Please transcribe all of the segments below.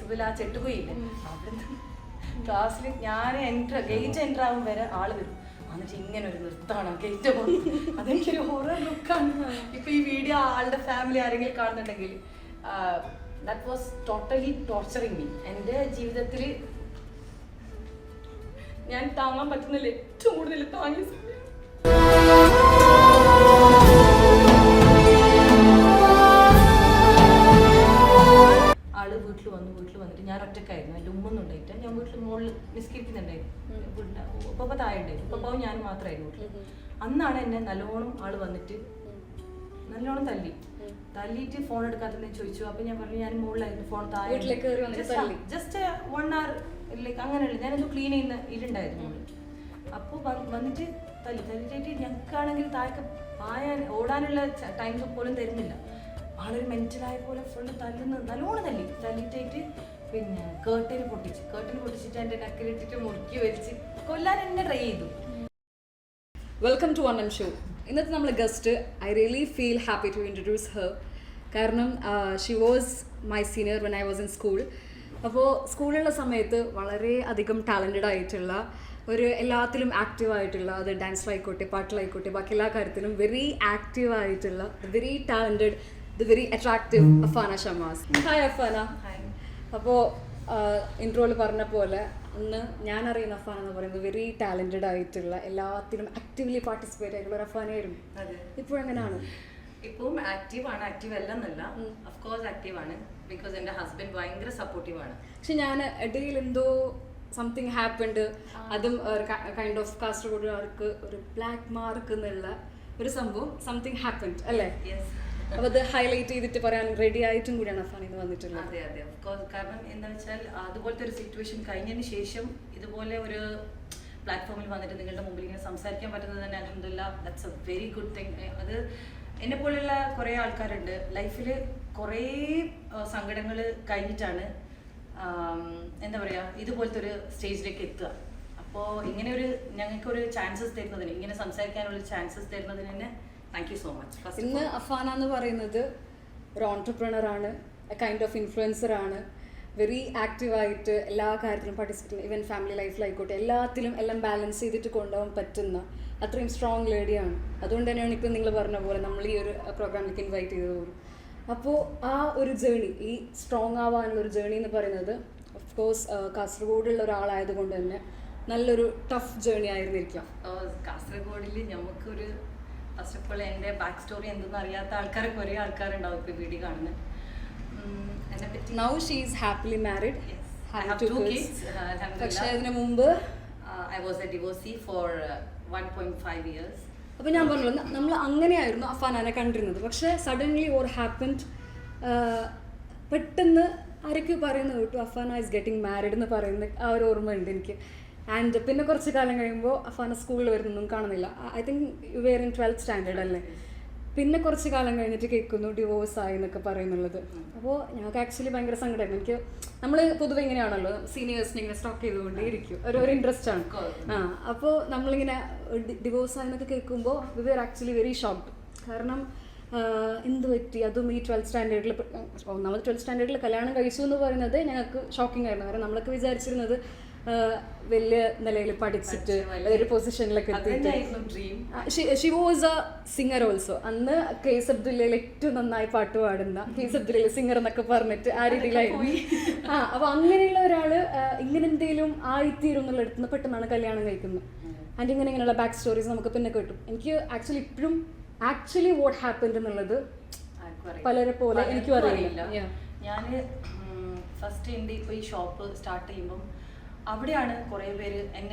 യൂസഫിൽ ആ ചെട്ടുപോയില്ലേ അവിടെ ക്ലാസ്സിൽ ഞാൻ ഗേറ്റ് എൻ്റർ ആകും വരെ ആള് വരും. എന്നിട്ട് ഇങ്ങനെ ഒരു നൃത്തമാണ് ഗേറ്റ് പോകുന്നത്. അതെനിക്കൊരു ഹൊറർ ലുക്കാണ്. ഇപ്പൊ ഈ വീഡിയോ ആളുടെ ഫാമിലി ആരെങ്കിലും കാണുന്നുണ്ടെങ്കിൽ that was totally torturing me. എൻ്റെ ജീവിതത്തിൽ ഞാൻ താങ്ങാൻ പറ്റുന്നില്ല, ഏറ്റവും കൂടുതൽ താങ്ങിയ സമയം. ആള് വീട്ടിൽ വന്നിട്ട് ഞാൻ ഒറ്റക്കായിരുന്നു, എൻ്റെ ഉമ്മൊന്നും ഉണ്ടായിട്ട് ഞാൻ വീട്ടിൽ മുകളിൽ നിസ്കരിക്കുന്നുണ്ടായിരുന്നു. ഉപ്പ താഴെ ഉണ്ടായിരുന്നു, ഉപ്പപ്പാവും ഞാനും മാത്രമായിരുന്നു വീട്ടിൽ. അന്നാണ് എന്നെ നല്ലോണം ആള് വന്നിട്ട് നല്ലോണം തല്ലിയിട്ട് ഫോൺ എടുക്കാത്തതെന്ന് ചോദിച്ചു. അപ്പൊ ഞാൻ പറഞ്ഞു ഞാൻ മുകളിലായിരുന്നു, ഫോൺ താഴെ ജസ്റ്റ് 1 hour ലൈക്ക് അങ്ങനെയല്ല, ഞാനത് ക്ലീൻ ചെയ്യുന്ന ഇരുണ്ടായിരുന്നു. അപ്പോൾ വന്നിട്ട് തല്ലിയിട്ട് ഞങ്ങൾക്കാണെങ്കിൽ താഴെ ഓടാനുള്ള ടൈം പോലും തരുന്നില്ല. ആളൊരു മെന്റലായ പോലെ ഫുള്ള് നല്ലോണം തല്ലിയിട്ടായിട്ട് പിന്നെ കേർട്ടന് പൊട്ടിച്ചിട്ട് എൻ്റെ നക്കിലിട്ടിട്ട് മുറുക്കി വലിച്ച് കൊല്ലാൻ എന്നെ ട്രൈ ചെയ്തു. Welcome to one show. ഇന്നത്തെ നമ്മൾ guest I really feel happy to introduce her. കാരണം she was my senior when I was in school. അപ്പോൾ സ്കൂളിലുള്ള സമയത്ത് വളരെ അധികം ടാലൻറ്റഡ് ആയിട്ടുള്ള എല്ലാത്തിലും ആക്റ്റീവായിട്ടുള്ള, അത് ഡാൻസിലായിക്കോട്ടെ പാട്ടിലായിക്കോട്ടെ ബാക്കി എല്ലാ കാര്യത്തിലും വെരി ആക്റ്റീവായിട്ടുള്ള very talented very attractive Afana Shamas. Hi Afana. അപ്പോൾ ഇൻട്രോയിൽ പറഞ്ഞ പോലെ അന്ന് ഞാൻ അറിയുന്ന അഫാന എന്ന് പറയുന്നത് വെരി ടാലൻറ്റഡ് ആയിട്ടുള്ള എല്ലാത്തിലും ആക്റ്റീവ്ലി പാർട്ടിസിപ്പേറ്റ് ആയിട്ടുള്ള ഒരു അഫാനയായിരുന്നു. ഇപ്പോഴെങ്ങനെയാണ്? ഇപ്പം ആക്റ്റീവ് അല്ല എന്നല്ല, ഓഫ് കോഴ്സ് ആക്റ്റീവ് ആണ്. ബിക്കോസ് എൻ്റെ ഹസ്ബൻഡ് ഭയങ്കര സപ്പോർട്ടീവ് ആണ്. പക്ഷെ ഞാൻ ഇടയിൽ എന്തോ സംതിങ് ഹാപ്പൻഡ്, അതും കൈൻഡ് ഓഫ് കാസർഗോഡുകാർക്ക് ഒരു ബ്ലാക്ക് മാർക്ക് എന്നുള്ള ഒരു സംഭവം സംതിങ് ഹാപ്പൻഡ് അല്ലേ? അപ്പോൾ അത് ഹൈലൈറ്റ് ചെയ്തിട്ട് പറയാൻ റെഡി ആയിട്ടും കൂടിയാണ് അഫാൻ ഇത് വന്നിട്ടുള്ളത്. അതെ ഓഫ് കോഴ്സ്. കാരണം എന്താ വെച്ചാൽ അതുപോലത്തെ ഒരു സിറ്റുവേഷൻ കഴിഞ്ഞതിന് ശേഷം ഇതുപോലെ ഒരു പ്ലാറ്റ്ഫോമിൽ വന്നിട്ട് നിങ്ങളുടെ മുമ്പിൽ ഇങ്ങനെ സംസാരിക്കാൻ പറ്റുന്നത് തന്നെ അൽഹംദുലില്ലാ that's A very good thing. അത് എന്നെ പോലെയുള്ള കുറേ ആൾക്കാരുണ്ട് ലൈഫിൽ കുറേ സങ്കടങ്ങൾ കഴിഞ്ഞിട്ടാണ് എന്താ പറയുക ഇതുപോലത്തെ ഒരു സ്റ്റേജിലേക്ക് എത്തുക. അപ്പോൾ ഇങ്ങനെ ഞങ്ങൾക്കൊരു ചാൻസസ് തരുന്നതിന്, ഇങ്ങനെ സംസാരിക്കാനുള്ള ചാൻസസ് തരുന്നതിന് തന്നെ താങ്ക് യു സോ മച്ച്. ഇന്ന് അഫാന എന്ന് പറയുന്നത് ഒരു ഓൺടർപ്രണർ ആണ്, കൈൻഡ് ഓഫ് ഇൻഫ്ലുവൻസർ ആണ്, വെരി ആക്റ്റീവായിട്ട് എല്ലാ കാര്യത്തിലും പാർട്ടിസിപ്പേറ്റ്, ഈവൻ ഫാമിലി ലൈഫിലായിക്കോട്ടെ എല്ലാത്തിലും എല്ലാം ബാലൻസ് ചെയ്തിട്ട് കൊണ്ടുപോകാൻ പറ്റുന്ന അത്രയും സ്ട്രോങ് ലേഡിയാണ്. അതുകൊണ്ട് തന്നെയാണ് ഇപ്പം നിങ്ങൾ പറഞ്ഞ പോലെ നമ്മൾ ഈ ഒരു പ്രോഗ്രാമിലേക്ക് ഇൻവൈറ്റ് ചെയ്തത് പോലും. അപ്പോൾ ആ ഒരു ജേണി, ഈ സ്ട്രോങ് ആവാനുള്ള ഒരു ജേണി എന്ന് പറയുന്നത് ഓഫ് കോഴ്സ് കാസർഗോഡുള്ള ഒരാളായതുകൊണ്ട് തന്നെ നല്ലൊരു ടഫ് ജേണി ആയിരുന്നിരിക്കാം. കാസർഗോഡിൽ നമുക്കൊരു ഫസ്റ്റ് ഓഫ് ഓൾ എൻ്റെ ബാക്ക് സ്റ്റോറി എന്തെന്ന് അറിയാത്ത ആൾക്കാർ കുറേ ആൾക്കാരുണ്ടാവും ഇപ്പോൾ വീഡിയോ കാണുന്നത്. Now she is happily married. Yes. I have 2 kids. പക്ഷേ അതിന് മുമ്പ് I was a divorcee for 1.5 years. അപ്പോൾ ഞാൻ പറഞ്ഞല്ലോ നമ്മൾ അങ്ങനെയായിരുന്നു അഫാനെ കണ്ടിരുന്നത്. പക്ഷേ സഡൻലി ഓർ ഹാപ്പൻഡ്, പെട്ടെന്ന് ആരൊക്കെ പറയുന്നത് കേട്ടു അഫാന ഈസ് ഗെറ്റിംഗ് മാരിഡ് എന്ന് പറയുന്ന ആ ഒരു ഓർമ്മ ഉണ്ട് എനിക്ക്. ആൻഡ് പിന്നെ കുറച്ച് കാലം കഴിയുമ്പോൾ അഫാന സ്കൂളിൽ വരുന്നൊന്നും കാണുന്നില്ല. I think you were in 12th standard അല്ലേ? പിന്നെ കുറച്ച് കാലം കഴിഞ്ഞിട്ട് കേൾക്കുന്നു ഡിവോഴ്സ് ആയി എന്നൊക്കെ പറയുന്നുള്ളത്. അപ്പോൾ ഞങ്ങൾക്ക് ആക്ച്വലി ഭയങ്കര സങ്കടമായിരുന്നു. എനിക്ക് നമ്മൾ പൊതുവെ ഇങ്ങനെയാണല്ലോ സീനിയേഴ്സിനെ ഇങ്ങനെ സ്റ്റോക്ക് ചെയ്തുകൊണ്ടേ ഇരിക്കും, ഒരു ഇൻട്രസ്റ്റ് ആണ്. അപ്പോൾ നമ്മളിങ്ങനെ ഡിവോഴ്സ് ആയെന്നൊക്കെ കേൾക്കുമ്പോൾ we were actually very shocked. കാരണം എന്ത് പറ്റി, അതും ഈ 12th സ്റ്റാൻഡേർഡിൽ, ഒന്നാമത് 12th സ്റ്റാൻഡേർഡിൽ കല്യാണം കഴിച്ചു എന്ന് പറയുന്നത് ഞങ്ങൾക്ക് ഷോക്കിംഗ് ആയിരുന്നു. കാരണം നമ്മളൊക്കെ വിചാരിച്ചിരുന്നത് വലിയ നിലയിൽ പഠിച്ചിട്ട് ഒരു പൊസിഷനിലൊക്കെ എത്തിയിട്ട്. She was A singer also. അന്ന് KS അബ്ദുല്ലയിൽ ഏറ്റവും നന്നായി പാട്ട് പാടുന്ന KS അബ്ദുല്ലയിലെ സിംഗർ എന്നൊക്കെ പറഞ്ഞിട്ട് ആ രീതിയിലായിരുന്നു. അപ്പോൾ അങ്ങനെയുള്ള ഒരാള് ഇങ്ങനെ എന്തെങ്കിലും ആയിത്തീരും എന്നുള്ള അടുത്ത് പെട്ടെന്നാണ് കല്യാണം കഴിക്കുന്നത്. ആൻഡ് ഇങ്ങനെയുള്ള ബാക്ക് സ്റ്റോറീസ് നമുക്ക് പിന്നെ കിട്ടും. എനിക്ക് ആക്ച്വലി ഇപ്പോഴും ആക്ച്വലി വാട്ട് ഹാപ്പൻഡ് എന്നുള്ളത് പലരെ പോലെ എനിക്കും അറിയില്ല. ഞാൻ ഫസ്റ്റ് എൻ്റെ ഇപ്പോൾ ഈ ഷോപ്പ് സ്റ്റാർട്ട് ചെയ്യുമ്പം അവിടെയാണ് കുറേ പേര്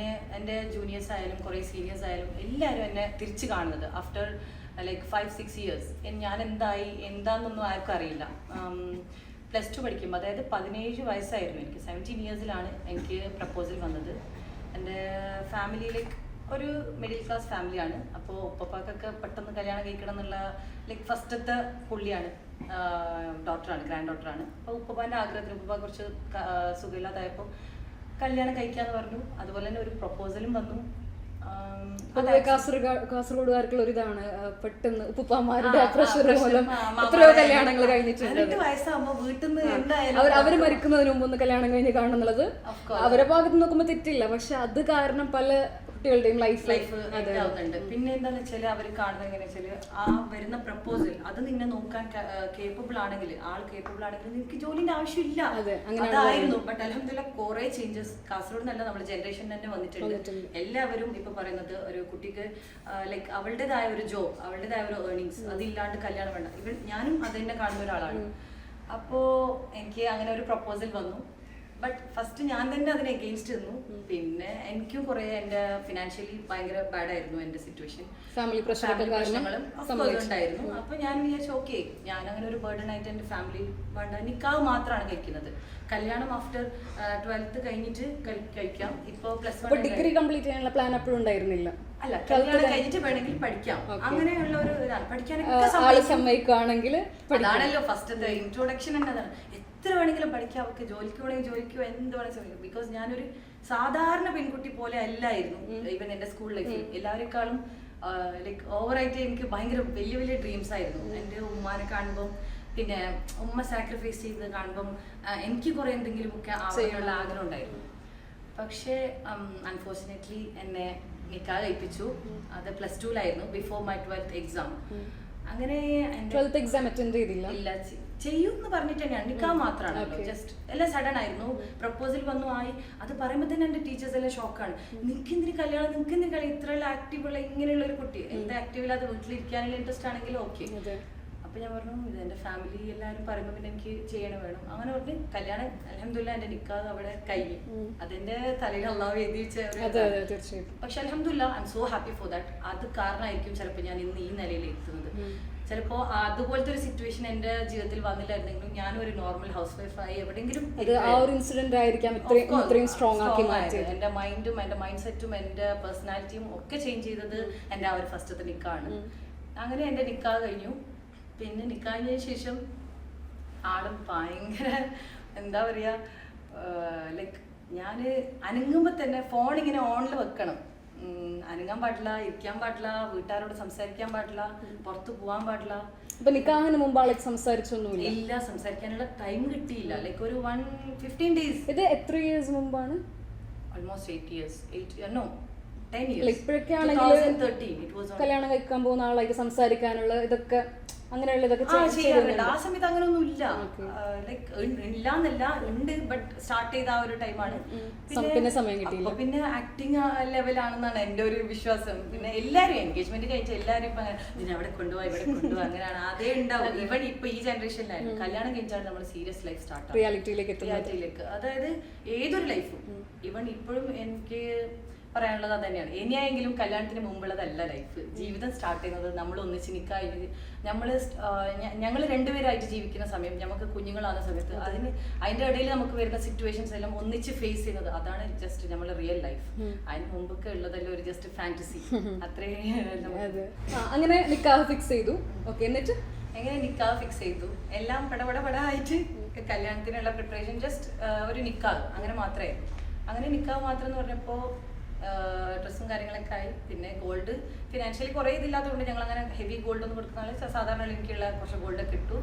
എൻ്റെ ജൂനിയേഴ്സ് ആയാലും കുറേ സീനിയേഴ്സ് ആയാലും എല്ലാവരും എന്നെ തിരിച്ച് കാണുന്നത്. ആഫ്റ്റർ ലൈക്ക് 5-6 years ഞാൻ എന്താണെന്നൊന്നും ആർക്കും അറിയില്ല. +2 പഠിക്കുമ്പോൾ, അതായത് 17 വയസ്സായിരുന്നു എനിക്ക്, 17 yearsലാണ് എനിക്ക് പ്രപ്പോസൽ വന്നത്. എൻ്റെ ഫാമിലിയിലേക്ക് ഒരു മിഡിൽ ക്ലാസ് ഫാമിലിയാണ്. അപ്പോൾ ഉപ്പപ്പാക്കൊക്കെ പെട്ടെന്ന് കല്യാണം കഴിക്കണം എന്നുള്ള ലൈക്ക് ഫസ്റ്റത്തെ പുള്ളിയാണ്, ഡോക്ടറാണ്, ഗ്രാൻഡ് ഡോക്ടറാണ്. അപ്പോൾ ഉപ്പപ്പാൻ്റെ ആഗ്രഹത്തിന് ഉപ്പ കുറച്ച് സുഖമില്ലാതായപ്പോൾ കല്യാണം കഴിക്കാന്ന് പറഞ്ഞു. അതുപോലെ തന്നെ ഒരു പ്രപ്പോസലും വന്നു. പൊതുവെ കാസർഗോഡുകാർക്കുള്ള ഒരു ഇതാണ് പെട്ടെന്ന് ഉപ്പുപ്പാമാരുടെ പ്രഷർ മൂലം എത്രയോ കല്യാണങ്ങൾ കഴിഞ്ഞിട്ടുണ്ട്. 18 വയസ്സാകുമ്പോ വീട്ടിൽ നിന്ന് എന്തായാലും അവര് മരിക്കുന്നതിന് മുമ്പ് ഒന്ന് കല്യാണം കഴിഞ്ഞ് കാണണം എന്നുള്ളത് അവരെ ഭാഗത്ത് നോക്കുമ്പോൾ തെറ്റില്ല. പക്ഷെ അത് കാരണം പല കുട്ടികളുടെയും ലൈഫ് ആവുന്നുണ്ട്. പിന്നെ എന്താന്ന് വെച്ചാല് അവർ കാണുന്നത് എങ്ങനെ വെച്ചാല് ആ വരുന്ന പ്രപ്പോസൽ അത് നിന്നെ നോക്കാൻ കേപ്പബിൾ ആണെങ്കിൽ നിനക്ക് ജോലിന്റെ ആവശ്യമില്ല അതായിരുന്നു. ബട്ട് അൽഹംദുലില്ലാ കുറെ ചേഞ്ചസ് കാസർഗോഡ് നല്ല നമ്മുടെ ജനറേഷൻ തന്നെ വന്നിട്ടുണ്ട്. എല്ലാവരും ഇപ്പൊ പറയുന്നത് ഒരു കുട്ടിക്ക് ലൈക്ക് അവളുടേതായ ഒരു ജോബ്, അവളുടേതായ ഒരു ഏർണിങ്സ് അതില്ലാണ്ട് കല്യാണം വേണ്ട. ഇവൻ ഞാനും അത് തന്നെ കാണുന്ന ഒരാളാണ്. അപ്പോ എനിക്ക് അങ്ങനെ ഒരു പ്രപ്പോസൽ വന്നു. ബട്ട് ഫസ്റ്റ് ഞാൻ തന്നെ അതിന് എഗെയിൻസ്റ്റ് നിന്നു. പിന്നെ എനിക്കും കുറെ എന്റെ ഫിനാൻഷ്യലി ഭയങ്കര ബാഡ് ആയിരുന്നു എന്റെ സിറ്റുവേഷൻ, ഫാമിലി പ്രശ്നങ്ങളും ഉണ്ടായിരുന്നു. അപ്പൊ ഞാൻ വിചാരിച്ചു ഓക്കെ ഞാൻ അങ്ങനെ ഒരു ബർഡൻ ആയിട്ട് എന്റെ ഫാമിലി വേണ്ട, നിക്കാഹ് മാത്രമാണ് കഴിക്കുന്നത്. കല്യാണം ആഫ്റ്റർ 12th കഴിഞ്ഞിട്ട് കഴിക്കാം. ഇപ്പൊ +1 ഡിഗ്രി കംപ്ലീറ്റ് ചെയ്യാനുള്ള പ്ലാൻ അപ്പോഴും ഉണ്ടായിരുന്നില്ല. അല്ല, കല്യാണം കഴിഞ്ഞിട്ട് വേണമെങ്കിൽ പഠിക്കാം, അങ്ങനെയുള്ള ഒരു ഇതാണ്. പഠിക്കാനൊക്കെ സമ്മതിക്കുകയാണെങ്കിൽ അതാണല്ലോ ഫസ്റ്റത്തെ ഇൻട്രോഡക്ഷൻ തന്നെ അതാണ്. എത്ര വേണമെങ്കിലും പഠിക്കാം, അവർക്ക് ജോലിക്ക് വേണമെങ്കിൽ ജോലിക്കോ എന്ത് വേണമെങ്കിൽ ശ്രമിക്കും. ബിക്കോസ് ഞാനൊരു സാധാരണ പെൺകുട്ടി പോലെ അല്ലായിരുന്നു. ഈവൻ എന്റെ സ്കൂൾ ലൈഫിൽ എല്ലാവരെക്കാളും ലൈക്ക് ഓവറായിട്ട് എനിക്ക് ഭയങ്കര വലിയ വലിയ ഡ്രീംസ് ആയിരുന്നു. എൻ്റെ ഉമ്മാനെ കാണുമ്പം, പിന്നെ ഉമ്മ സാക്രിഫൈസ് ചെയ്ത് കാണുമ്പം എനിക്ക് കുറെ എന്തെങ്കിലും ഒക്കെ ആവാനുള്ള ആഗ്രഹം ഉണ്ടായിരുന്നു. പക്ഷേ അൺഫോർച്ചുനേറ്റ്ലി എന്നെ നിക്കാഹ് കഴിപ്പിച്ചു. അത് +2 ബിഫോർ മൈ 12th എക്സാം. അങ്ങനെ 12th എക്സാം അറ്റൻഡ് ചെയ്തില്ല. ഇല്ല, ചെയ്യൂന്ന് പറഞ്ഞിട്ട് തന്നെയാണ്. നിക്കാഹ് മാത്രമാണ് ജസ്റ്റ് എല്ലാം സഡൻ ആയിരുന്നു. പ്രപ്പോസൽ വന്നു ആയി. അത് പറയുമ്പോൾ തന്നെ എന്റെ ടീച്ചേഴ്സ് എല്ലാം ഷോക്കാണ്. നിനക്കെന്തിന് കല്യാണം, നിനക്കെന്തിന് കളി ഇത്ര ആക്റ്റീവുള്ള ഇങ്ങനെയുള്ള ഒരു കുട്ടി, എന്താ ആക്റ്റീവില്ലാതെ വീട്ടിലിരിക്കാനുള്ള ഇൻട്രസ്റ്റ് ആണെങ്കിൽ ഓക്കെ. അപ്പൊ ഞാൻ പറഞ്ഞു ഇത് എന്റെ ഫാമിലി എല്ലാവരും പറയുമ്പോൾ പിന്നെ എനിക്ക് ചെയ്യണം വേണം. അങ്ങനെ പറഞ്ഞ് കല്യാണം അൽഹംദുലില്ലാ എന്റെ നിക്കാഹ് അവിടെ കഴിഞ്ഞു. അതെന്റെ തലയിൽ അള്ളാഹു എഴുതി വെച്ച. പക്ഷെ അൽഹംദുലില്ലാ I M so happy for that. അത് കാരണമായിരിക്കും ചിലപ്പോൾ ഞാൻ ഇന്ന് ഈ നിലയിൽ എത്തുന്നത്. ചിലപ്പോ അതുപോലത്തെ ഒരു സിറ്റുവേഷൻ എന്റെ ജീവിതത്തിൽ വന്നില്ലായിരുന്നെങ്കിലും ഞാനും ഒരു നോർമൽ ഹൗസ് വൈഫ് ആയി എവിടെയെങ്കിലും എന്റെ മൈൻഡും എന്റെ മൈൻഡ് സെറ്റും എന്റെ പേഴ്സണാലിറ്റിയും ഒക്കെ ചേഞ്ച് ചെയ്തത് എന്റെ ആ ഒരു ഫസ്റ്റത്തെ നിക്കാണ്. അങ്ങനെ എന്റെ നിക്കാഹ് കഴിഞ്ഞു. പിന്നെ നിക്കാഹിന് ശേഷം ആളും ഭയങ്കര എന്താ പറയാ, ലൈക്ക് ഞാന് അനങ്ങുമ്പോ തന്നെ ഫോൺ ഇങ്ങനെ ഓണിൽ വെക്കണം. അനങ്ങാൻ പാടില്ല, ഇരിക്കാൻ പാടില്ല, വീട്ടുകാരോട് സംസാരിക്കാൻ പാടില്ല, പുറത്ത് പോവാൻ പാടില്ല. അപ്പൊ നിക്കാഹിന് മുമ്പ് ആളെ സംസാരിച്ചൊന്നുമില്ല? ഇല്ല, സംസാരിക്കാനുള്ള ടൈം കിട്ടിയില്ല. ലൈക്ക് ഒരു 15 days. ഇത് എത്ര ഇയേഴ്സ് മുമ്പാണ്? Almost 8 years. 10 years. ഇപ്പോഴൊക്കെയാണെങ്കിൽ കല്യാണം കഴിക്കാൻ പോകുന്ന ആളായിട്ട് സംസാരിക്കാനുള്ള ഇതൊക്കെ അങ്ങനെയുള്ള ഇതൊക്കെ ചെയ്യാറുണ്ട്. ആ സമയത്ത് അങ്ങനെ ഒന്നും ഇല്ല. ലൈക്ക് ഇല്ലാന്നല്ല, ഉണ്ട്. ബട്ട് സ്റ്റാർട്ട് ചെയ്ത ആ ഒരു ടൈമാണ്. പിന്നെ സമയം കിട്ടിയില്ല. പിന്നെ ആക്ടിങ് ലെവലാണെന്നാണ് എന്റെ ഒരു വിശ്വാസം. പിന്നെ എല്ലാവരും എൻഗേജ്മെന്റ് കഴിച്ച എല്ലാവരും ഇപ്പൊ ഇതിനെ അവിടെ കൊണ്ടുപോവാ ഇവിടെ കൊണ്ടുപോവാ അങ്ങനെയാണ്. അതേ ഉണ്ടാവും. ഇവൻ ഇപ്പൊ ഈ ജനറേഷനിലായിരുന്നു കല്യാണം കഴിച്ചാണ് നമ്മൾ സീരിയസ് ലൈഫ് സ്റ്റാർട്ട് റിയാലിറ്റിയിലേക്ക്. അതായത് ഏതൊരു ലൈഫും ഇവൻ ഇപ്പോഴും എനിക്ക് പറയാനുള്ളത് അത് തന്നെയാണ്. ഇനിയായെങ്കിലും കല്യാണത്തിന് മുമ്പുള്ളതല്ല ലൈഫ്. ജീവിതം സ്റ്റാർട്ട് ചെയ്യുന്നത് നമ്മൾ ഒന്നിച്ച് നിക്കായി ഞങ്ങൾ രണ്ടുപേരായിട്ട് ജീവിക്കുന്ന സമയം, നമുക്ക് കുഞ്ഞുങ്ങളാകുന്ന സമയത്ത് അതിന്റെ ഇടയിൽ നമുക്ക് വരുന്ന സിറ്റുവേഷൻസ് എല്ലാം ഒന്നിച്ച് ഫേസ് ചെയ്യുന്നത്, അതാണ് ജസ്റ്റ് നമ്മുടെ റിയൽ ലൈഫ്. അതിന് മുമ്പൊക്കെ ഉള്ളതല്ല ഒരു ജസ്റ്റ് ഫാന്റസി. അത്രേ. അങ്ങനെ നിക്കാഹ് ഫിക്സ് ചെയ്തു. ഓക്കെ, എന്നിട്ട് എങ്ങനെ നിക്കാഹ് ഫിക്സ് ചെയ്തു, എല്ലാം പടപടപടായിട്ട് കല്യാണത്തിനുള്ള പ്രിപ്പറേഷൻ, ജസ്റ്റ് ഒരു നിക്കാഹ് അങ്ങനെ മാത്രമേ. അങ്ങനെ നിക്കാഹ് മാത്രം എന്ന് പറഞ്ഞപ്പോൾ ഡ്രസ്സും കാര്യങ്ങളൊക്കെ ആയി. പിന്നെ ഗോൾഡ് ഫിനാൻഷ്യലി കുറെ ഇതില്ലാത്തതുകൊണ്ട് ഞങ്ങൾ അങ്ങനെ ഹെവി ഗോൾഡ് ഒന്നും കൊടുക്കുന്ന സാധാരണ എനിക്കുള്ള കുറച്ച് ഗോൾഡ് ഒക്കെ ഇട്ടു.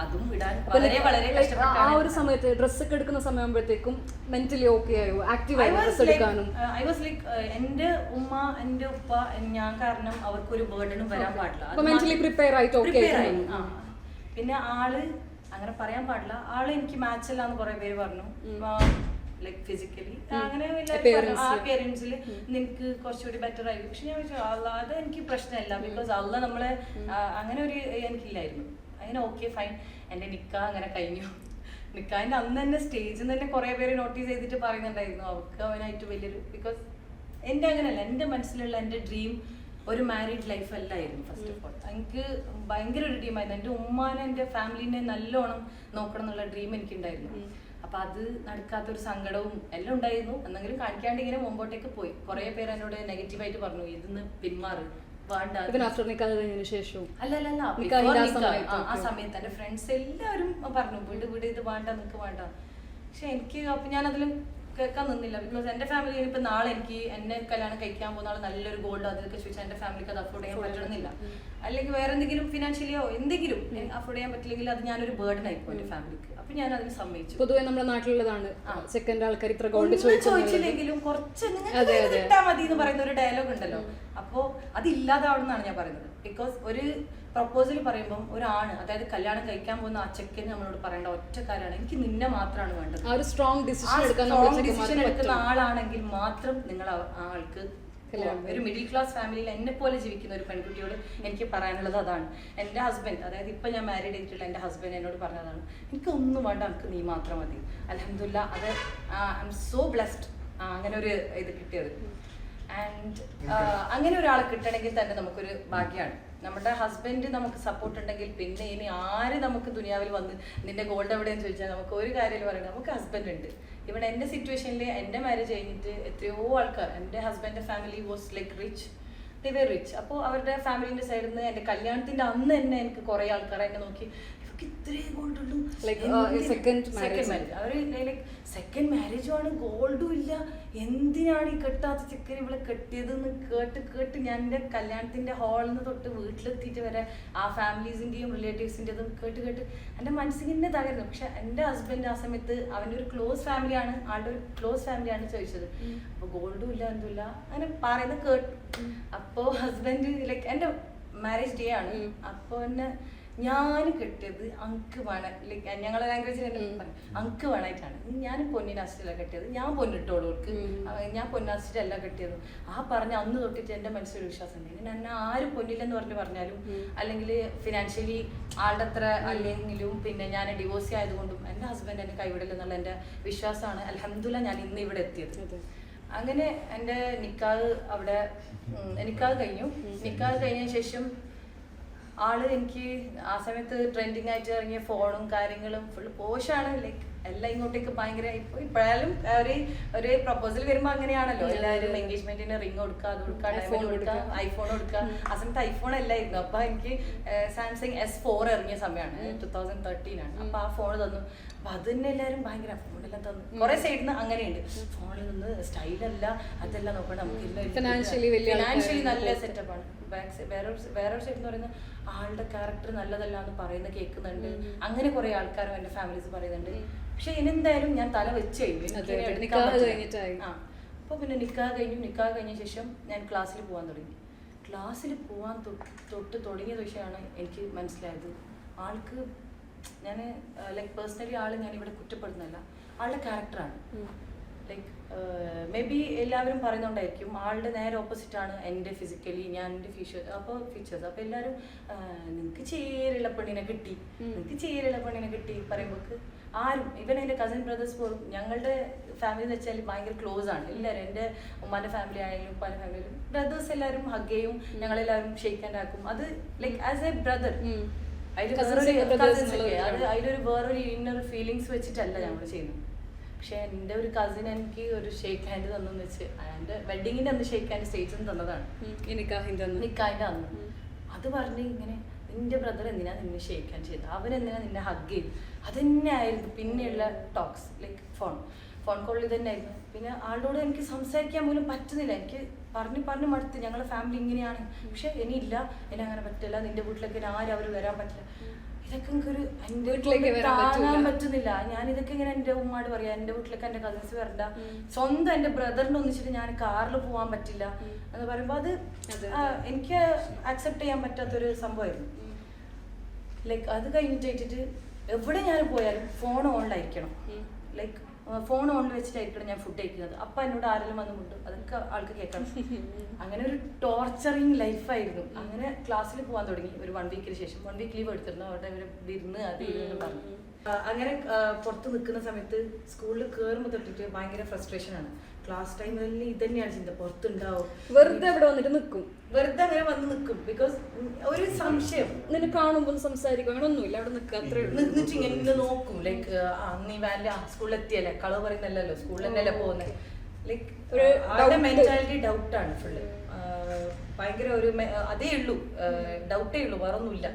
അതും ഇടാൻ വളരെ വളരെ കഷ്ടപ്പെട്ടു. ആ ഒരു സമയത്ത് ഡ്രസ് ഒക്കെ എടുക്കുന്ന സമയമാകുമ്പോഴത്തേക്കും മെന്റലി ഓക്കെ ആയോ, ആക്റ്റീവ് ആയോ ഡ്രസ് എടുക്കാനും? ഐ വാസ് ലൈക്ക് എന്റെ ഉമ്മ എന്റെ ഉപ്പ ഞാൻ കാരണം അവർക്കൊരു ബേർഡനും വരാൻ പാടില്ല. മെന്റലി പ്രിപ്പയർ ആയിട്ട് ഓക്കെ ആയി. പിന്നെ ആള് അങ്ങനെ പറയാൻ പാടില്ല, ആള് എനിക്ക് മാച്ച് അല്ല എന്ന് കുറെ പേര് പറഞ്ഞു. ലൈക് ഫിസിക്കലി അങ്ങനെ അപ്പിയറൻസിൽ നിനക്ക് കുറച്ചുകൂടി ബെറ്റർ ആയിരിക്കും. പക്ഷെ ഞാൻ വിചാരിച്ചു അത് എനിക്ക് പ്രശ്നമല്ല. ബിക്കോസ് അല്ല നമ്മളെ അങ്ങനെ ഒരു എനിക്കില്ലായിരുന്നു. അങ്ങനെ ഓക്കെ ഫൈൻ. എൻ്റെ നിക്കാഹ് അങ്ങനെ കഴിഞ്ഞു. നിക്കാഹിന്റെ അന്ന് തന്നെ സ്റ്റേജിൽ നിന്ന് തന്നെ കുറെ പേര് നോട്ടീസ് ചെയ്തിട്ട് പറയുന്നുണ്ടായിരുന്നു അവർക്ക് അവനായിട്ട് വലിയൊരു, ബിക്കോസ് എൻ്റെ അങ്ങനെയല്ല, എൻ്റെ മനസ്സിലുള്ള എൻ്റെ ഡ്രീം ഒരു മാരീഡ് ലൈഫ് അല്ലായിരുന്നു. ഫസ്റ്റ് ഓഫ് ഓൾ എനിക്ക് ഭയങ്കര ഒരു ഡ്രീമായിരുന്നു. എൻ്റെ ഉമ്മാനെ എൻ്റെ ഫാമിലിനെ നല്ലോണം നോക്കണം എന്നുള്ള ഡ്രീം എനിക്കുണ്ടായിരുന്നു. അപ്പൊ അത് നടക്കാത്തൊരു സങ്കടവും എല്ലാം ഉണ്ടായിരുന്നു. എന്നെങ്കിലും കാണിക്കാണ്ട് ഇങ്ങനെ മുമ്പോട്ടേക്ക് പോയി. കുറെ പേര് എന്നോട് നെഗറ്റീവായിട്ട് പറഞ്ഞു ഇതിന്ന് പിന്മാറ് വേണ്ട. അല്ലല്ല, ആ സമയത്ത് എന്റെ ഫ്രണ്ട്സ് എല്ലാവരും പറഞ്ഞു വീട് ഇത് വേണ്ട, നിനക്ക് വേണ്ട. പക്ഷെ എനിക്ക് അപ്പൊ ഞാൻ അതിലും കേൾക്കാൻ നിന്നില്ല. ബിക്കോസ് എൻ്റെ ഫാമിലി ഇപ്പം നാളെ എനിക്ക് എന്നെ കല്യാണം കഴിക്കാൻ പോകുന്ന ആൾ നല്ലൊരു ഗോൾഡ് അതൊക്കെ ചോദിച്ചാൽ എൻ്റെ ഫാമിലിക്ക് അത് അഫോർഡ് ചെയ്യാൻ പറ്റണമെന്നില്ല. അല്ലെങ്കിൽ വേറെ എന്തെങ്കിലും ഫിനാൻഷ്യലിയോ എന്തെങ്കിലും അഫോർഡ് ചെയ്യാൻ പറ്റില്ലെങ്കിൽ അത് ഞാനൊരു ബേർഡൻ ആയിപ്പോ എൻ്റെ ഫാമിലിക്ക്. അപ്പൊ ഞാൻ അതിന് സമ്മതിച്ചു. പൊതുവെ നമ്മുടെ നാട്ടിലുള്ളതാണ് സെക്കൻഡ് ആൾക്കാർ ഇത്ര ഗോൾഡ് ചോദിച്ചില്ലെങ്കിലും കുറച്ച് കിട്ടാ മതി എന്ന് പറയുന്ന ഒരു ഡയലോഗ് ഉണ്ടല്ലോ. അപ്പോൾ അതില്ലാതാവണമെന്നാണ് ഞാൻ പറയുന്നത്. ബിക്കോസ് ഒരു പ്രപ്പോസൽ പറയുമ്പോൾ ഒരാണ്, അതായത് കല്യാണം കഴിക്കാൻ പോകുന്ന ആ ചെക്കന് നമ്മളോട് പറയേണ്ട ഒറ്റ കാര്യമാണ് എനിക്ക് നിന്നെ മാത്രമാണ് വേണ്ടത്. ആ ഒരു സ്ട്രോങ് ഡിസിഷൻ എടുക്കുന്ന ആളാണെങ്കിൽ മാത്രം നിങ്ങൾ ആ ആൾക്ക്. ഒരു മിഡിൽ ക്ലാസ് ഫാമിലിയിൽ എന്നെ പോലെ ജീവിക്കുന്ന ഒരു പെൺകുട്ടിയോട് എനിക്ക് പറയാനുള്ളത് അതാണ്. എൻ്റെ ഹസ്ബൻഡ്, അതായത് ഇപ്പം ഞാൻ മാരീഡ് ചെയ്തിട്ടുള്ള എൻ്റെ ഹസ്ബൻഡ് എന്നോട് പറഞ്ഞതാണ്, എനിക്കൊന്നും വേണ്ട, എനിക്ക് നീ മാത്രം മതി. അൽഹംദുലില്ലാ, അത് ഐ എം സോ ബ്ലെസ്ഡ് അങ്ങനെ ഒരു ഇത് കിട്ടിയത്. ആൻഡ് അങ്ങനെ ഒരാളെ കിട്ടണമെങ്കിൽ തന്നെ നമുക്കൊരു ഭാഗ്യമാണ്. നമ്മുടെ ഹസ്ബൻഡ് നമുക്ക് സപ്പോർട്ട് ഉണ്ടെങ്കിൽ പിന്നെ ഇനി ആര് നമുക്ക് ദുനിയാവിൽ വന്ന് നിന്റെ ഗോൾഡ് എവിടെയെന്ന് ചോദിച്ചാൽ നമുക്ക് ഒരു കാര്യം പറയണം, നമുക്ക് ഹസ്ബൻഡ് ഉണ്ട്. ഇവിടെ എൻ്റെ സിറ്റുവേഷനിൽ എൻ്റെ മാരേജ് കഴിഞ്ഞിട്ട് എത്രയോ ആൾക്കാർ, എൻ്റെ ഹസ്ബൻഡിൻ്റെ family was like rich, they were rich. അപ്പോൾ അവരുടെ ഫാമിലിൻ്റെ സൈഡിൽ നിന്ന് എൻ്റെ കല്യാണത്തിൻ്റെ അന്ന് തന്നെ എനിക്ക് കുറേ ആൾക്കാർ എന്നെ നോക്കി ഇത്രയും ഗോൾഡ് ഉള്ളൂ, സെക്കൻഡ് മാരേജ്. അവർ ലൈക്ക് സെക്കൻഡ് മാരേജുമാണ്, ഗോൾഡും ഇല്ല, എന്തിനാണ് ഈ കെട്ടാത്ത ചെക്കൻ ഇവിടെ കെട്ടിയതെന്ന് കേട്ട് ഞാൻ എൻ്റെ കല്യാണത്തിൻ്റെ ഹാളിൽ നിന്ന് തൊട്ട് വീട്ടിലെത്തിയിട്ട് വരെ ആ ഫാമിലീസിൻ്റെയും റിലേറ്റീവ്സിൻ്റെതും കേട്ട് എൻ്റെ മനസ്സിനെ തകരുന്നു. പക്ഷെ എൻ്റെ ഹസ്ബൻഡ് ആ സമയത്ത് അവൻ്റെ ഒരു ക്ലോസ് ഫാമിലിയാണ്, ആളുടെ ഒരു ക്ലോസ് ഫാമിലിയാണ് ചോദിച്ചത്. അപ്പോൾ ഗോൾഡും ഇല്ല എന്തുമില്ല അങ്ങനെ പറയുന്നത് കേട്ടു. അപ്പോൾ ഹസ്ബൻഡ് ലൈക്ക് എൻ്റെ മാരേജ് ഡേ ആണ്. അപ്പോൾ എന്നെ ഞാൻ കെട്ടിയത് അങ്ക് വേണം, ലൈക്ക് ഞങ്ങളെ ലാംഗ്വേജിൽ തന്നെ പറയും അങ്ക് വേണമായിട്ടാണ്. ഞാൻ പൊന്നിനാസിറ്റല്ല കെട്ടിയത്, ഞാൻ പൊന്നിട്ടോളൂർക്ക്, ഞാൻ പൊന്നാസിറ്റല്ല കെട്ടിയത്. ആ പറഞ്ഞ അന്ന് തൊട്ടിട്ട് എൻ്റെ മനസ്സിലൊരു വിശ്വാസം ഉണ്ട്. ഇനി എന്നെ ആര് പൊന്നില്ലെന്ന് പറഞ്ഞാലും അല്ലെങ്കിൽ ഫിനാൻഷ്യലി ആളുടെ അത്ര അല്ലെങ്കിലും പിന്നെ ഞാൻ ഡിവോഴ്സ് ആയതുകൊണ്ടും എൻ്റെ ഹസ്ബൻഡ് എന്നെ കൈവിടില്ലെന്നുള്ള എൻ്റെ വിശ്വാസമാണ് അൽഹംദുലില്ലാ ഞാൻ ഇന്ന് ഇവിടെ എത്തിയത്. അങ്ങനെ എൻ്റെ നിക്കാഹ് അവിടെ നിക്കാഹ് കഴിഞ്ഞ ശേഷം ആള് എനിക്ക് ആ സമയത്ത് ട്രെൻഡിങ് ആയിട്ട് ഇറങ്ങിയ ഫോണും കാര്യങ്ങളും ഫുള്ള് പോഷാണ്. ലൈക്ക് എല്ലാം ഇങ്ങോട്ടേക്ക് ഭയങ്കര ഇപ്പോഴായാലും ഒരു പ്രപ്പോസൽ വരുമ്പോൾ അങ്ങനെയാണല്ലോ, എല്ലാവരും എൻഗേജ്മെന്റിന് റിംഗ് കൊടുക്കുക, അത് കൊടുക്കുക, ഡയമണ്ട് കൊടുക്കുക, ഐഫോൺ കൊടുക്കുക. ആ സമയത്ത് ഐഫോൺ അല്ലായിരുന്നു. അപ്പൊ എനിക്ക് സാംസങ് S4 ഇറങ്ങിയ സമയമാണ്, 2013 ആണ്. അപ്പൊ ആ ഫോൺ തന്നു. അപ്പൊ അത് തന്നെ എല്ലാവരും ഭയങ്കര ഫോണെല്ലാം തന്നു. കുറെ സൈഡിൽ നിന്ന് അങ്ങനെയുണ്ട്, ഫോണിൽ നിന്ന് സ്റ്റൈലല്ല അതെല്ലാം നോക്കണം, നമുക്ക് ഫിനാൻഷ്യലി നല്ല സെറ്റപ്പാണ്. വേറൊരു സൈഡ് എന്ന് പറയുന്നത് ആളുടെ ക്യാരക്ടർ നല്ലതല്ല എന്ന് പറയുന്നത് കേൾക്കുന്നുണ്ട്. അങ്ങനെ കുറെ ആൾക്കാരും എൻ്റെ ഫാമിലീസ് പറയുന്നുണ്ട്. പക്ഷെ ഇനെന്തായാലും ഞാൻ തല വെച്ച് കഴിഞ്ഞു. അപ്പോൾ പിന്നെ നിക്കാഹ് കഴിഞ്ഞ ശേഷം ഞാൻ ക്ലാസ്സിൽ പോകാൻ തുടങ്ങി. ക്ലാസ്സിൽ പോകാൻ തൊട്ട് തുടങ്ങിയ ദിവസമാണ് എനിക്ക് മനസ്സിലായത് ആൾക്ക് ഞാൻ ലൈക്ക് പേഴ്സണലി ഞാൻ ഇവിടെ കുറ്റപ്പെടുന്നതല്ല, ആളുടെ ക്യാരക്ടറാണ്. ലൈക്ക് മേ ബി എല്ലാവരും പറയുന്നുണ്ടായിരിക്കും ആളുടെ നേരെ ഓപ്പോസിറ്റാണ് എൻ്റെ ഫിസിക്കലി, ഞാൻ എൻ്റെ ഫീച്ചേഴ്സ്. അപ്പോൾ എല്ലാവരും നിങ്ങൾക്ക് ചേരുള്ള പെണ്ണിനെ കിട്ടി പറയുമ്പോൾ ആരും ഇവൻ എൻ്റെ കസിൻ ബ്രദേഴ്സ് പോലും ഞങ്ങളുടെ ഫാമിലി എന്ന് വെച്ചാൽ ഭയങ്കര ക്ലോസ് ആണ് എല്ലാവരും. എൻ്റെ ഉമ്മാൻ്റെ ഫാമിലി ആയാലും ഉപ്പാൻ്റെ ഫാമിലിയിലും ബ്രദേഴ്സ് എല്ലാവരും ഹഗ് ചെയ്യും, ഞങ്ങളെല്ലാവരും ഷെയ്ക്ക് ഹാൻഡ് ആക്കും. അത് ലൈക്ക് ആസ് എ ബ്രദർ. അതിലൊരു വേറൊരു ഇന്നർ ഫീലിങ്സ് വെച്ചിട്ടല്ല ഞങ്ങൾ ചെയ്യുന്നത്. പക്ഷെ എൻ്റെ ഒരു കസിൻ എനിക്ക് ഒരു ഷെയ്ക്ക് ഹാൻഡ് തന്നെന്ന് വെച്ച് എൻ്റെ വെഡിങ്ങിൻ്റെ അന്ന് ഷെയ്ക്ക് ഹാൻഡ് സ്റ്റേജിൽ തന്നതാണ്, നിക്കാഹിൻ്റെ അന്ന്. അത് പറഞ്ഞ് ഇങ്ങനെ നിന്റെ ബ്രദർ എന്തിനാ നിന്നെ ഷെയ്ക്ക് ഹാൻഡ് ചെയ്തത്, അവനെന്തിനാ നിന്നെ ഹഗ് ചെയ്തു, അത് തന്നെയായിരുന്നു പിന്നെയുള്ള ടോക്സ്. ലൈക്ക് ഫോൺ കോളിൽ തന്നെ ആയിരുന്നു. പിന്നെ ആളോട് എനിക്ക് സംസാരിക്കാൻ പോലും പറ്റുന്നില്ല. എനിക്ക് പറഞ്ഞ് മടുത്ത് ഞങ്ങളുടെ ഫാമിലി ഇങ്ങനെയാണ്, പക്ഷെ ഇനിയില്ല, ഇനി അങ്ങനെ പറ്റില്ല, നിന്റെ വീട്ടിലേക്ക് ആരും അവർ വരാൻ പറ്റില്ല. ഇതൊക്കെ എനിക്കൊരു എൻ്റെ വീട്ടിലേക്ക് കാണാൻ പറ്റുന്നില്ല. ഞാൻ ഇതൊക്കെ ഇങ്ങനെ എൻ്റെ ഉമ്മാട് പറയാം, എൻ്റെ വീട്ടിലേക്ക് എൻ്റെ കസിൻസ് വരണ്ട, സ്വന്തം എൻ്റെ ബ്രദറിനെ ഒന്നിച്ചിട്ട് ഞാൻ കാറിൽ പോകാൻ പറ്റില്ല എന്ന് പറയുമ്പോൾ അത് എനിക്ക് അക്സെപ്റ്റ് ചെയ്യാൻ പറ്റാത്തൊരു സംഭവമായിരുന്നു. ലൈക്ക് അത് കഴിഞ്ഞിട്ട് എവിടെ ഞാൻ പോയാലും ഫോൺ ഓണിലായിരിക്കണം. ലൈക്ക് ഫോൺ ഓണിൽ വെച്ചിട്ടായിരിക്കണം ഞാൻ ഫുഡ് കഴിക്കുന്നത്. അപ്പം എന്നോട് ആരെങ്കിലും വന്ന് മുട്ടും, അതൊക്കെ ആൾക്ക് കേൾക്കണം. അങ്ങനെ ഒരു ടോർച്ചറിങ് ലൈഫായിരുന്നു. അങ്ങനെ ക്ലാസ്സിൽ പോകാൻ തുടങ്ങി ഒരു 1 വീക്കിന് ശേഷം. 1 വീക്ക് ലീവ് എടുത്തിരുന്നു, അവിടെ വിരുന്ന് അത് ഇരുന്ന് പറഞ്ഞു. അങ്ങനെ പുറത്ത് നിൽക്കുന്ന സമയത്ത് സ്കൂളിൽ കയറുമ്പോൾ തൊട്ടിട്ട് ഭയങ്കര ഫ്രസ്ട്രേഷനാണ്. ക്ലാസ് ടൈമിൽ ഇത് തന്നെയാണ് ചിന്ത, പുറത്തുണ്ടാവും, വെറുതെ അവിടെ വന്നിട്ട് നിൽക്കും, വെറുതെ അങ്ങനെ വന്ന് നിൽക്കും. ബിക്കോസ് ഒരു സംശയം, നിന്നെ കാണുമ്പോൾ സംസാരിക്കും, അങ്ങനെ ഒന്നുമില്ല, അവിടെ നിൽക്കുക, അത്ര നിന്നിട്ട് ഇങ്ങനെ നോക്കും. ലൈക്ക് നീ വാല സ്കൂളിൽ എത്തിയല്ലേ, കളവ് പറയുന്നല്ലോ, സ്കൂളിൽ തന്നെയല്ലേ പോകുന്നത്. ലൈക്ക് ആളുടെ മെന്റാലിറ്റി ഡൗട്ടാണ് ഫുള്ള്. ഭയങ്കര ഒരു അതേ ഉള്ളൂ, ഡൗട്ടേ ഉള്ളൂ, വേറെ ഒന്നുമില്ല.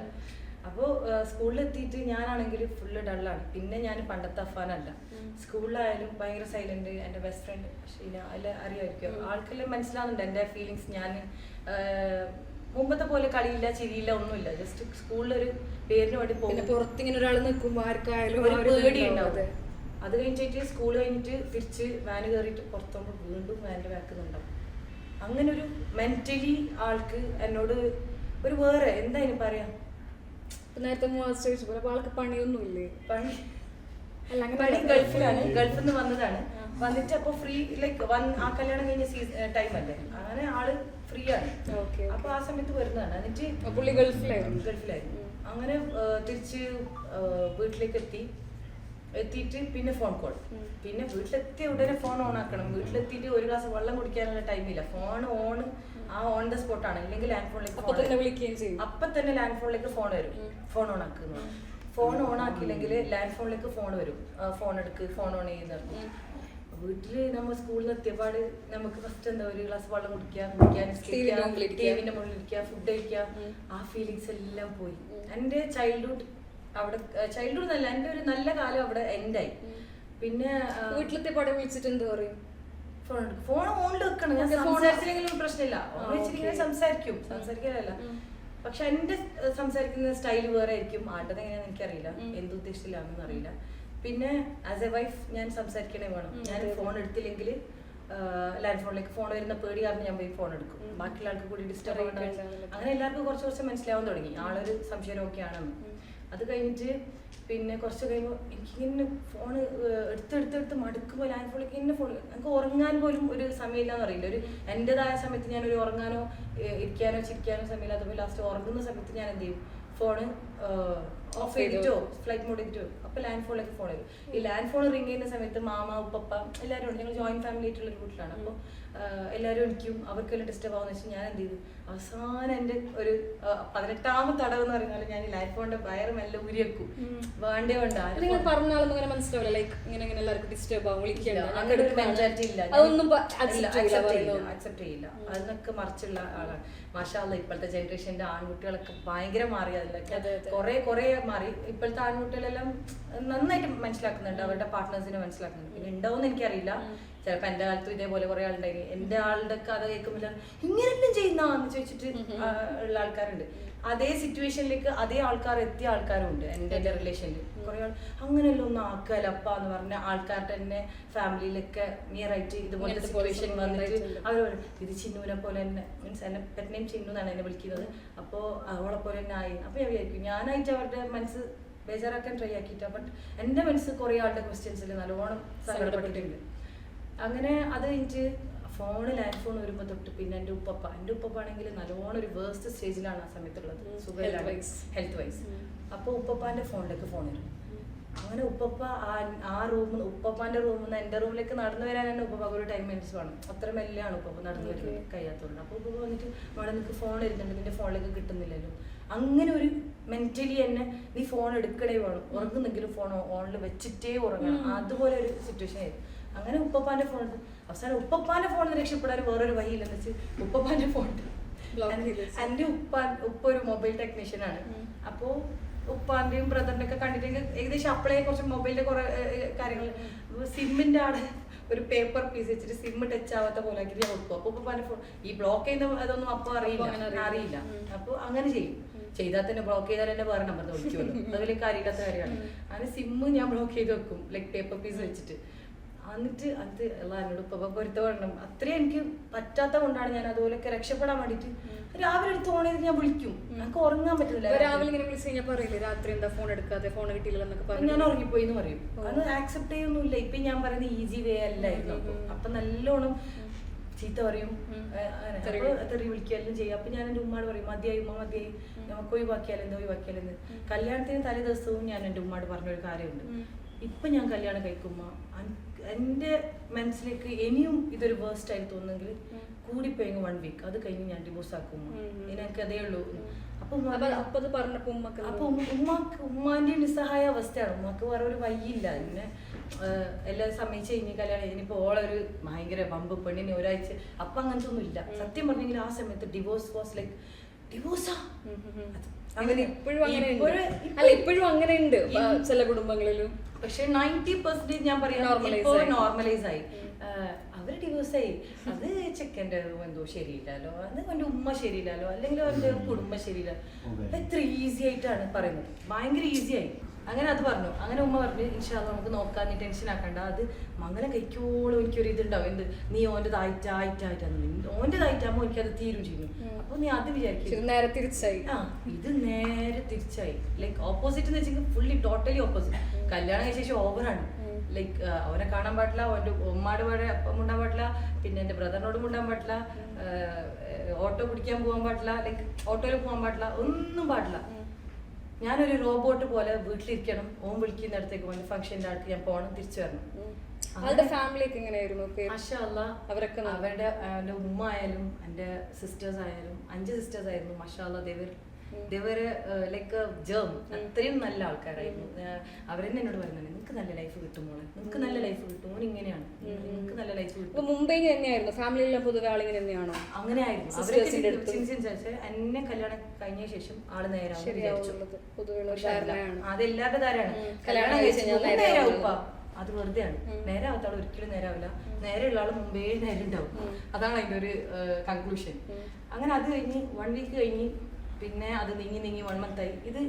അപ്പോൾ സ്കൂളിലെത്തിയിട്ട് ഞാനാണെങ്കിൽ ഫുള്ള് ഡള്ളാണ്. പിന്നെ ഞാൻ പണ്ടത്തെ അഫാനല്ല. സ്കൂളിലായാലും ഭയങ്കര സൈലന്റ്. എൻ്റെ ബെസ്റ്റ് ഫ്രണ്ട് ഷീന അല്ല അറിയാമായിരിക്കും, ആൾക്കെല്ലാം മനസ്സിലാവുന്നുണ്ട് എൻ്റെ ഫീലിങ്സ്. ഞാൻ മുമ്പത്തെ പോലെ കളിയില്ല, ചിരിയില്ല, ഒന്നുമില്ല. ജസ്റ്റ് സ്കൂളിലൊരു പേരിന് വേണ്ടി പോകും. പുറത്തിങ്ങനെ ഒരാൾ നിൽക്കുമ്പോൾ ആർക്കായാലും ഒരു പേടി ഉണ്ടാവും. അത് കഴിഞ്ഞിട്ട് സ്കൂൾ കഴിഞ്ഞിട്ട് തിരിച്ച് വാന് കയറിയിട്ട് പുറത്തുമ്പോൾ വീണ്ടും വാൻ്റെ ബാക്കുന്നുണ്ടാവും. അങ്ങനെ ഒരു മെന്റലി ആൾക്ക് എന്നോട് ഒരു വേറെ എന്താ ഇനി പറയാ. നേരത്തെ ചോദിച്ചപ്പോൾ അപ്പോൾ ആൾക്ക് പണിയൊന്നുമില്ലേ? പണി ഗൾഫിലാണ്, ഗൾഫിൽ നിന്ന് വന്നതാണ്. വന്നിട്ട് അപ്പൊ ഫ്രീ ലൈക്ക് ആ കല്യാണം കഴിഞ്ഞ ടൈം അല്ലേ, അങ്ങനെ ആള് ഫ്രീ ആണ്. അപ്പൊ ആ സമയത്ത് വരുന്നതാണ്. എന്നിട്ട് പുള്ളി ഗൾഫിലായിരുന്നു. അങ്ങനെ തിരിച്ച് വീട്ടിലേക്ക് എത്തിയിട്ട് പിന്നെ ഫോൺ കോൾ. പിന്നെ വീട്ടിലെത്തിയ ഉടനെ ഫോൺ ഓൺ ആക്കണം. വീട്ടിലെത്തിയിട്ട് ഒരു ഗ്ലാസ് വെള്ളം കുടിക്കാനുള്ള ടൈമില്ല. ഫോൺ ഓൺ ദ സ്പോട്ടാണ്. ഇല്ലെങ്കിൽ ലാൻഡ് ഫോണിലേക്ക് അപ്പൊ തന്നെ ലാൻഡ് ഫോണിലേക്ക് ഫോൺ വരും. ഫോൺ ഓൺ ആക്കുന്നു. ഫോൺ ഓൺ ആക്കിയില്ലെങ്കിൽ ലാൻഡ് ഫോണിലേക്ക് ഫോൺ വരും. ഫോൺ എടുക്ക്, ഫോൺ ഓൺ ചെയ്യുന്ന. വീട്ടില് നമ്മൾ സ്കൂളിൽ നിന്ന് എത്തിയപാട് നമുക്ക് ഫസ്റ്റ് എന്താ ഒരു ഗ്ലാസ് വെള്ളം കുടിക്കാൻ ടിവിന്റെ മുകളിൽ ഇരിക്കുക, ഫുഡ് കഴിക്കുക. ആ ഫീലിങ്സ് എല്ലാം പോയി. എൻ്റെ ചൈൽഡ്ഹുഡ് അവിടെ, ചൈൽഡ്ഹുഡ് നല്ല എൻ്റെ ഒരു നല്ല കാലം അവിടെ എൻഡായി. പിന്നെ വീട്ടിലെത്തിയപാടെ വിളിച്ചിട്ട് എന്ത് പറയും? ഫോൺ ഓണിൽ വെക്കണം. ഞാൻ സംസാരിച്ചില്ലെങ്കിലും പ്രശ്നമില്ല. ഓൺ വെച്ചിരിക്കുന്നത് സംസാരിക്കാനല്ല. പക്ഷെ എന്റെ സംസാരിക്കുന്ന സ്റ്റൈൽ വേറെ ആയിരിക്കും. ആട്ടത് എങ്ങനെയാണെന്ന് എനിക്കറിയില്ല, എന്തുദ്ദേശത്തിലാണെന്ന് അറിയില്ല. പിന്നെ ആസ് എ വൈഫ് ഞാൻ സംസാരിക്കണേ വേണം. ഞാൻ ഫോൺ എടുത്തില്ലെങ്കിൽ ലാൻഡ് ഫോണിലേക്ക് ഫോൺ വരുന്ന പേടി കാരണം ഞാൻ പോയി ഫോൺ എടുക്കും. ബാക്കിയുള്ള ആൾക്ക് കൂടി ഡിസ്റ്റർബ് ആവുന്നുണ്ട്. അങ്ങനെ എല്ലാവർക്കും കുറച്ച് മനസ്സിലാവാൻ തുടങ്ങി ആളൊരു സംശയമൊക്കെയാണെന്ന്. അത് കഴിഞ്ഞിട്ട് പിന്നെ കുറച്ച് കഴിയുമ്പോൾ എനിക്കിങ്ങനെ ഫോൺ എടുത്ത് മടുക്കുമ്പോൾ ലാൻഡ് ഫോണിലേക്ക് ഇങ്ങനെ ഫോൺ, എനിക്ക് ഉറങ്ങാൻ പോലും ഒരു സമയമില്ലാന്ന് അറിയില്ല. ഒരു എൻ്റെതായ സമയത്ത് ഞാനൊരു ഉറങ്ങാനോ ഇരിക്കാനോ ചിരിക്കാനോ സമയമില്ല. അതുപോലെ ലാസ്റ്റ് ഉറങ്ങുന്ന സമയത്ത് ഞാൻ എന്ത് ചെയ്യും, ഫോണ് ഓഫ് ചെയ്തിട്ടോ ഫ്ലൈറ്റ് മോഡ് ചെയ്തിട്ടോ അപ്പൊ ലാൻഡ് ഫോണിലേക്ക് ഫോൺ വരും. ഈ ലാൻഡ് ഫോൺ റിങ് ചെയ്യുന്ന സമയത്ത് മാമ ഉപ്പപ്പ എല്ലാവരും ഉണ്ട്. ഞങ്ങൾ ജോയിന്റ് ഫാമിലി ആയിട്ടുള്ള ഒരു വീട്ടിലാണ്. അപ്പോൾ എല്ലാവരും എനിക്കും അവർക്കെല്ലാം ഡിസ്റ്റർബ് ആവുന്ന വെച്ചാൽ ഞാൻ എന്ത് ചെയ്തു, അവസാനം എൻ്റെ ഒരു 18ാമത്തെ അടവ് എന്ന് പറയുന്നത് ഞാൻ ഈ ലാൻഡ് ഫോണിന്റെ വയറ് മെല്ലെ ഊരി വെക്കും. വേണ്ടേ വേണ്ട പറഞ്ഞാലൊന്നും അങ്ങനെ മനസ്സിലാവില്ല. ലൈക്ക് ഇങ്ങനെ ഇങ്ങനെ ഡിസ്റ്റർബ് ആവും, അങ്ങനെ ഒരു മെന്റാലിറ്റി ഇല്ല. അക്സെപ്റ്റ് ചെയ്യില്ല. അതിനൊക്കെ മറിച്ചുള്ള ആളാണ്. മാഷാ അല്ലാഹ് ഇപ്പോഴത്തെ ജനറേഷന്റെ ആൺകുട്ടികളൊക്കെ ഭയങ്കര മാറി. അതിലൊക്കെ കുറെ മാറി. ഇപ്പോഴത്തെ ആൺകുട്ടികളെല്ലാം നന്നായിട്ട് മനസ്സിലാക്കുന്നുണ്ട്, അവരുടെ പാർട്ട്നേഴ്സിനെ മനസ്സിലാക്കുന്നുണ്ട്. പിന്നെ ഉണ്ടാവുമെന്ന് എനിക്കറിയില്ല. ചിലപ്പോൾ എൻ്റെ കാലത്തും ഇതേപോലെ കുറെ ആളുണ്ടായി. എൻ്റെ ആളുടെ കഥ കേൾക്കുമ്പോൾ ഇങ്ങനെല്ലാം ചെയ്യുന്നതെന്ന് ചോദിച്ചിട്ട് ഉള്ള ആൾക്കാരുണ്ട്. അതേ സിറ്റുവേഷനിലേക്ക് അതേ ആൾക്കാർ എത്തിയ ആൾക്കാരും ഉണ്ട് എൻ്റെ റിലേഷനിൽ. കുറെ ആൾ അങ്ങനെയല്ലോ ഒന്നും ആക്കലപ്പ എന്ന് പറഞ്ഞ ആൾക്കാരുടെ തന്നെ ഫാമിലിയിലൊക്കെ നിയർ ആയിട്ട് ഇതുപോലത്തെ സിറ്റുവേഷൻ വന്നിട്ട് അവർ ഇത് ചിന്നുവിനെ പോലെ തന്നെ, മീൻസ് എന്നെ പെറ്റ് നെയിം ചിന്നു എന്നാണ് എന്നെ വിളിക്കുന്നത്. അപ്പോൾ അവളെ പോലെ തന്നെ ആയി. അപ്പോൾ ഞാൻ വിചാരിക്കും ഞാനായിട്ട് അവരുടെ മനസ്സ് ബേജാറാക്കാൻ ട്രൈ ആക്കിയിട്ടാ. ബട്ട് എൻ്റെ മനസ്സ് കുറേ ആളുടെ ക്വസ്റ്റ്യൻസിൽ നല്ലോണം സങ്കടപ്പെട്ടിട്ടുണ്ട്. അങ്ങനെ അത് കഴിഞ്ഞിട്ട് ലാൻഡ് ഫോൺ വരുമ്പോൾ തൊട്ട് പിന്നെ എൻ്റെ ഉപ്പപ്പ ആണെങ്കിൽ നല്ലോണം ഒരു വേസ്റ്റ് സ്റ്റേജിലാണ് ആ സമയത്തുള്ളത്, സുഖമില്ല ഹെൽത്ത് വൈസ്. അപ്പോൾ ഉപ്പപ്പാൻ്റെ ഫോണിലേക്ക് ഫോൺ വരും. അങ്ങനെ ഉപ്പപ്പ ആ ഉപ്പപ്പാൻ്റെ റൂമിൽ നിന്ന് എൻ്റെ റൂമിലേക്ക് നടന്നു വരാൻ തന്നെ ഉപ്പപ്പാക്ക് ഒരു 10 മിനിറ്റ്സ് വേണം. അത്ര മെല്ലാണ് ഉപ്പപ്പ നടന്നു വരുന്നത്, കഴിയാത്തതുകൊണ്ട്. അപ്പോൾ ഉപ്പപ്പ വന്നിട്ട് അവിടെ നിനക്ക് ഫോൺ വരുന്നുണ്ട്, നിന്റെ ഫോണിലേക്ക് കിട്ടുന്നില്ലല്ലോ. അങ്ങനെ ഒരു മെന്റലി തന്നെ നീ ഫോൺ എടുക്കണേ വേണം, ഉറങ്ങുന്നെങ്കിലും ഫോൺ ഓണിൽ വെച്ചിട്ടേ ഉറങ്ങണം, അതുപോലെ ഒരു സിറ്റുവേഷൻ ആയിരുന്നു. അങ്ങനെ ഉപ്പപ്പാന്റെ ഫോൺ അവസാനം ഉപ്പപ്പാന്റെ ഫോണിൽ രക്ഷപ്പെടാൻ വേറൊരു വഴിയില്ലെന്ന് വെച്ച് ഉപ്പപ്പാന്റെ ഫോൺ എൻ്റെ ഉപ്പ ഒരു മൊബൈൽ ടെക്നീഷ്യനാണ്. അപ്പോൾ ഉപ്പാന്റെയും ബ്രദറിന്റെ ഒക്കെ കണ്ടിട്ട് ഏകദേശം അപ്പളേ കുറച്ച് മൊബൈലിന്റെ കുറെ കാര്യങ്ങൾ സിമ്മിന്റെ ആടെ ഒരു പേപ്പർ പീസ് വെച്ചിട്ട് സിം ടച്ച് ആവാത്ത പോലെ ആക്കി ഞാൻ കൊടുക്കും. അപ്പൊ ഉപ്പാന്റെ ഫോൺ ഈ ബ്ലോക്ക് ചെയ്യുന്ന അതൊന്നും അപ്പൊ അറിയില്ല. അപ്പൊ അങ്ങനെ ചെയ്താൽ തന്നെ ബ്ലോക്ക് ചെയ്താൽ തന്നെ വേറെ നമ്പർ വിളിക്കുമല്ലോ, അതുപോലെ കാര്യമില്ലാത്ത കാര്യമാണ്. അങ്ങനെ സിമ്മ് ഞാൻ ബ്ലോക്ക് ചെയ്ത് വെക്കും, ലൈക്ക് പേപ്പർ പീസ് വെച്ചിട്ട്. എന്നിട്ട് അത് എന്നോട് ഇപ്പൊ പൊരുത്തപ്പെടണം അത്രയും എനിക്ക് പറ്റാത്ത കൊണ്ടാണ് ഞാൻ അതുപോലെയൊക്കെ രക്ഷപ്പെടാൻ വേണ്ടിട്ട് രാവിലെ എടുത്ത് ഫോൺ ചെയ്ത് ഞാൻ വിളിക്കും. എനിക്ക് ഉറങ്ങാൻ പറ്റില്ല. രാവിലെ ഇങ്ങനെ വിളിച്ച് കഴിഞ്ഞാൽ പറയില്ലേ രാത്രി എന്താ ഫോൺ എടുക്കാതെ, ഫോൺ കിട്ടിയില്ലെന്നൊക്കെ പറഞ്ഞു ഞാൻ ഉറങ്ങിപ്പോയി എന്ന് പറയും. അത് ആക്സെപ്റ്റ് ചെയ്യൊന്നുമില്ല. ഇപ്പൊ ഞാൻ പറയുന്നത് ഈസി വേ അല്ലായിരുന്നു. അപ്പൊ നല്ലോണം ചീത്ത പറയും, തെറി വിളിക്കുകയെല്ലാം ചെയ്യും. അപ്പൊ ഞാൻ എൻ്റെ ഉമ്മാട് പറയും മതിയായി ഉമ്മ മതിയായി, നമുക്ക് ഒഴിവാക്കിയാലെന്ന്. കല്യാണത്തിന് തലേ ദിവസവും ഞാൻ എൻ്റെ ഉമ്മാട് പറഞ്ഞൊരു കാര്യമുണ്ട്. ഇപ്പൊ ഞാൻ കല്യാണം കഴിക്കുമ്പോ എൻ്റെ മനസ്സിലേക്ക് ഇനിയും ഇതൊരു വേസ്റ്റ് ആയി തോന്നുന്നെങ്കിൽ കൂടിപ്പോയെങ്കിൽ 1 വീക്ക്, അത് കഴിഞ്ഞ് ഞാൻ ഡിവോഴ്സ് ആക്കുമ്പോ എനിക്ക് അതേ ഉള്ളൂ. അപ്പൊ ഉമ്മാന്റെ നിസ്സഹായ അവസ്ഥയാണ്. ഉമ്മാക്ക് വേറെ ഒരു വഴിയില്ല. പിന്നെ എല്ലാം സമ്മതിച്ച് കഴിഞ്ഞ് കല്യാണം കഴിഞ്ഞിപ്പോ ഓളൊരു ഭയങ്കര പമ്പ് പെണ്ണിന് ഒരാഴ്ച അപ്പൊ അങ്ങനത്തെ ഒന്നും ഇല്ല. സത്യം പറഞ്ഞെങ്കിൽ ആ സമയത്ത് ഡിവോഴ്സ് വാസ് ലൈക്ക് ഡിവോഴ്സാ ഇപ്പോഴും അങ്ങനെ ഉണ്ട്. അല്ല ഇപ്പോഴും അങ്ങനെ ഉണ്ട് ചില കുടുംബങ്ങളിലും. പക്ഷെ 90% ഞാൻ പറയാം നോർമലൈസ് ആയി. അവര് ഡിവോഴ്സ് ആയി, അത് ചെക്കൻ്റെ എന്തോ ശരിയില്ലല്ലോ, അത് അവൻ്റെ ഉമ്മ ശരിയില്ലല്ലോ, അല്ലെങ്കിൽ അവൻ്റെ കുടുംബം ശരിയില്ല. എത്ര ഈസി ആയിട്ടാണ് പറയുന്നത്, ഭയങ്കര ഈസി ആയി. അങ്ങനെ അത് പറഞ്ഞു. അങ്ങനെ ഉമ്മ പറഞ്ഞു ഇൻഷാ അല്ലാഹ് നമുക്ക് നോക്കാൻ, നീ ടെൻഷൻ ആക്കണ്ട, അത് മംഗലം കഴിക്കോളം എനിക്കൊരു ഇതുണ്ടാവും, എന്ത് നീ ഓൻ്റെതായിട്ടാന്ന്, ഓൻ്റെതായിട്ടാകുമ്പോൾ എനിക്കത് തീരും ചെയ്യും. അപ്പൊ നീ അത് വിചാരിക്കും നേരെ തിരിച്ചായി. ഇത് നേരെ തിരിച്ചായി. ലൈക്ക് ഓപ്പോസിറ്റ് എന്ന് വെച്ചാൽ ഫുള്ളി ടോട്ടലി ഓപ്പോസിറ്റ്. കല്യാണം കഴിച്ച ശേഷം ഓവറാണ്. ലൈക്ക് അവനെ കാണാൻ പാടില്ല, അവൻ്റെ ഉമ്മാട് മുണ്ടാൻ പാടില്ല, പിന്നെ എൻ്റെ ബ്രദറിനോട് മുണ്ടാൻ പാടില്ല, ഓട്ടോ പിടിക്കാൻ പോകാൻ പാടില്ല, ലൈക്ക് ഓട്ടോയിൽ പോകാൻ പാടില്ല, ഒന്നും പാടില്ല. ഞാനൊരു റോബോട്ട് പോലെ വീട്ടിലിരിക്കണം. ഓൻ വിളിക്കുന്നിടത്തേക്ക് വേണ്ടി ഫംഗ്ഷൻ്റെ അടുത്ത് ഞാൻ പോകണം, തിരിച്ചു വരണം. അവരുടെ ഫാമിലിയൊക്കെ എങ്ങനെയായിരുന്നു? മാഷാ അല്ലാഹ് അവരുടെ എൻ്റെ ഉമ്മ ആയാലും എൻ്റെ സിസ്റ്റേഴ്സ് ആയാലും 5 സിസ്റ്റേഴ്സ് ആയിരുന്നു. മാഷാ അല്ലാഹ് ദേവര് ലൈക്ക് ജേം, അത്രയും നല്ല ആൾക്കാരായിരുന്നു. അവരെന്നെ എന്നോട് പറയുന്നത് നിനക്ക് നല്ല ലൈഫ് കിട്ടും മോളെ, നിനക്ക് നല്ല ലൈഫ് കിട്ടും, മോൻ ഇങ്ങനെയാണ്, നിനക്ക് നല്ല ലൈഫ് കിട്ടും. മുംബൈ തന്നെയായിരുന്നു ഫാമിലിയിലെല്ലാം പൊതുവെ ആളിങ്ങനെ തന്നെയാണോ? അങ്ങനെ ആയിരുന്നു. അവരൊക്കെ എന്നെ കല്യാണം കഴിഞ്ഞ ശേഷം ആള് നേരാവും. അതെല്ലാവരുടെ ധാരാണ്. കല്യാണം കഴിച്ചാൽ നേരാവുപ്പ, അത് വെറുതെയാണ്. നേരെ ആവാത്ത ആൾ ഒരിക്കലും നേരാവില്ല. നേരെയുള്ള ആൾ മുമ്പേ നേരെ ഉണ്ടാവും. അതാണ് അതിൻ്റെ ഒരു കൺക്ലൂഷൻ. അങ്ങനെ അത് കഴിഞ്ഞ് 1 വീക്ക് കഴിഞ്ഞ് പിന്നെ അത് നീങ്ങി 1 month ആയി. ഇത്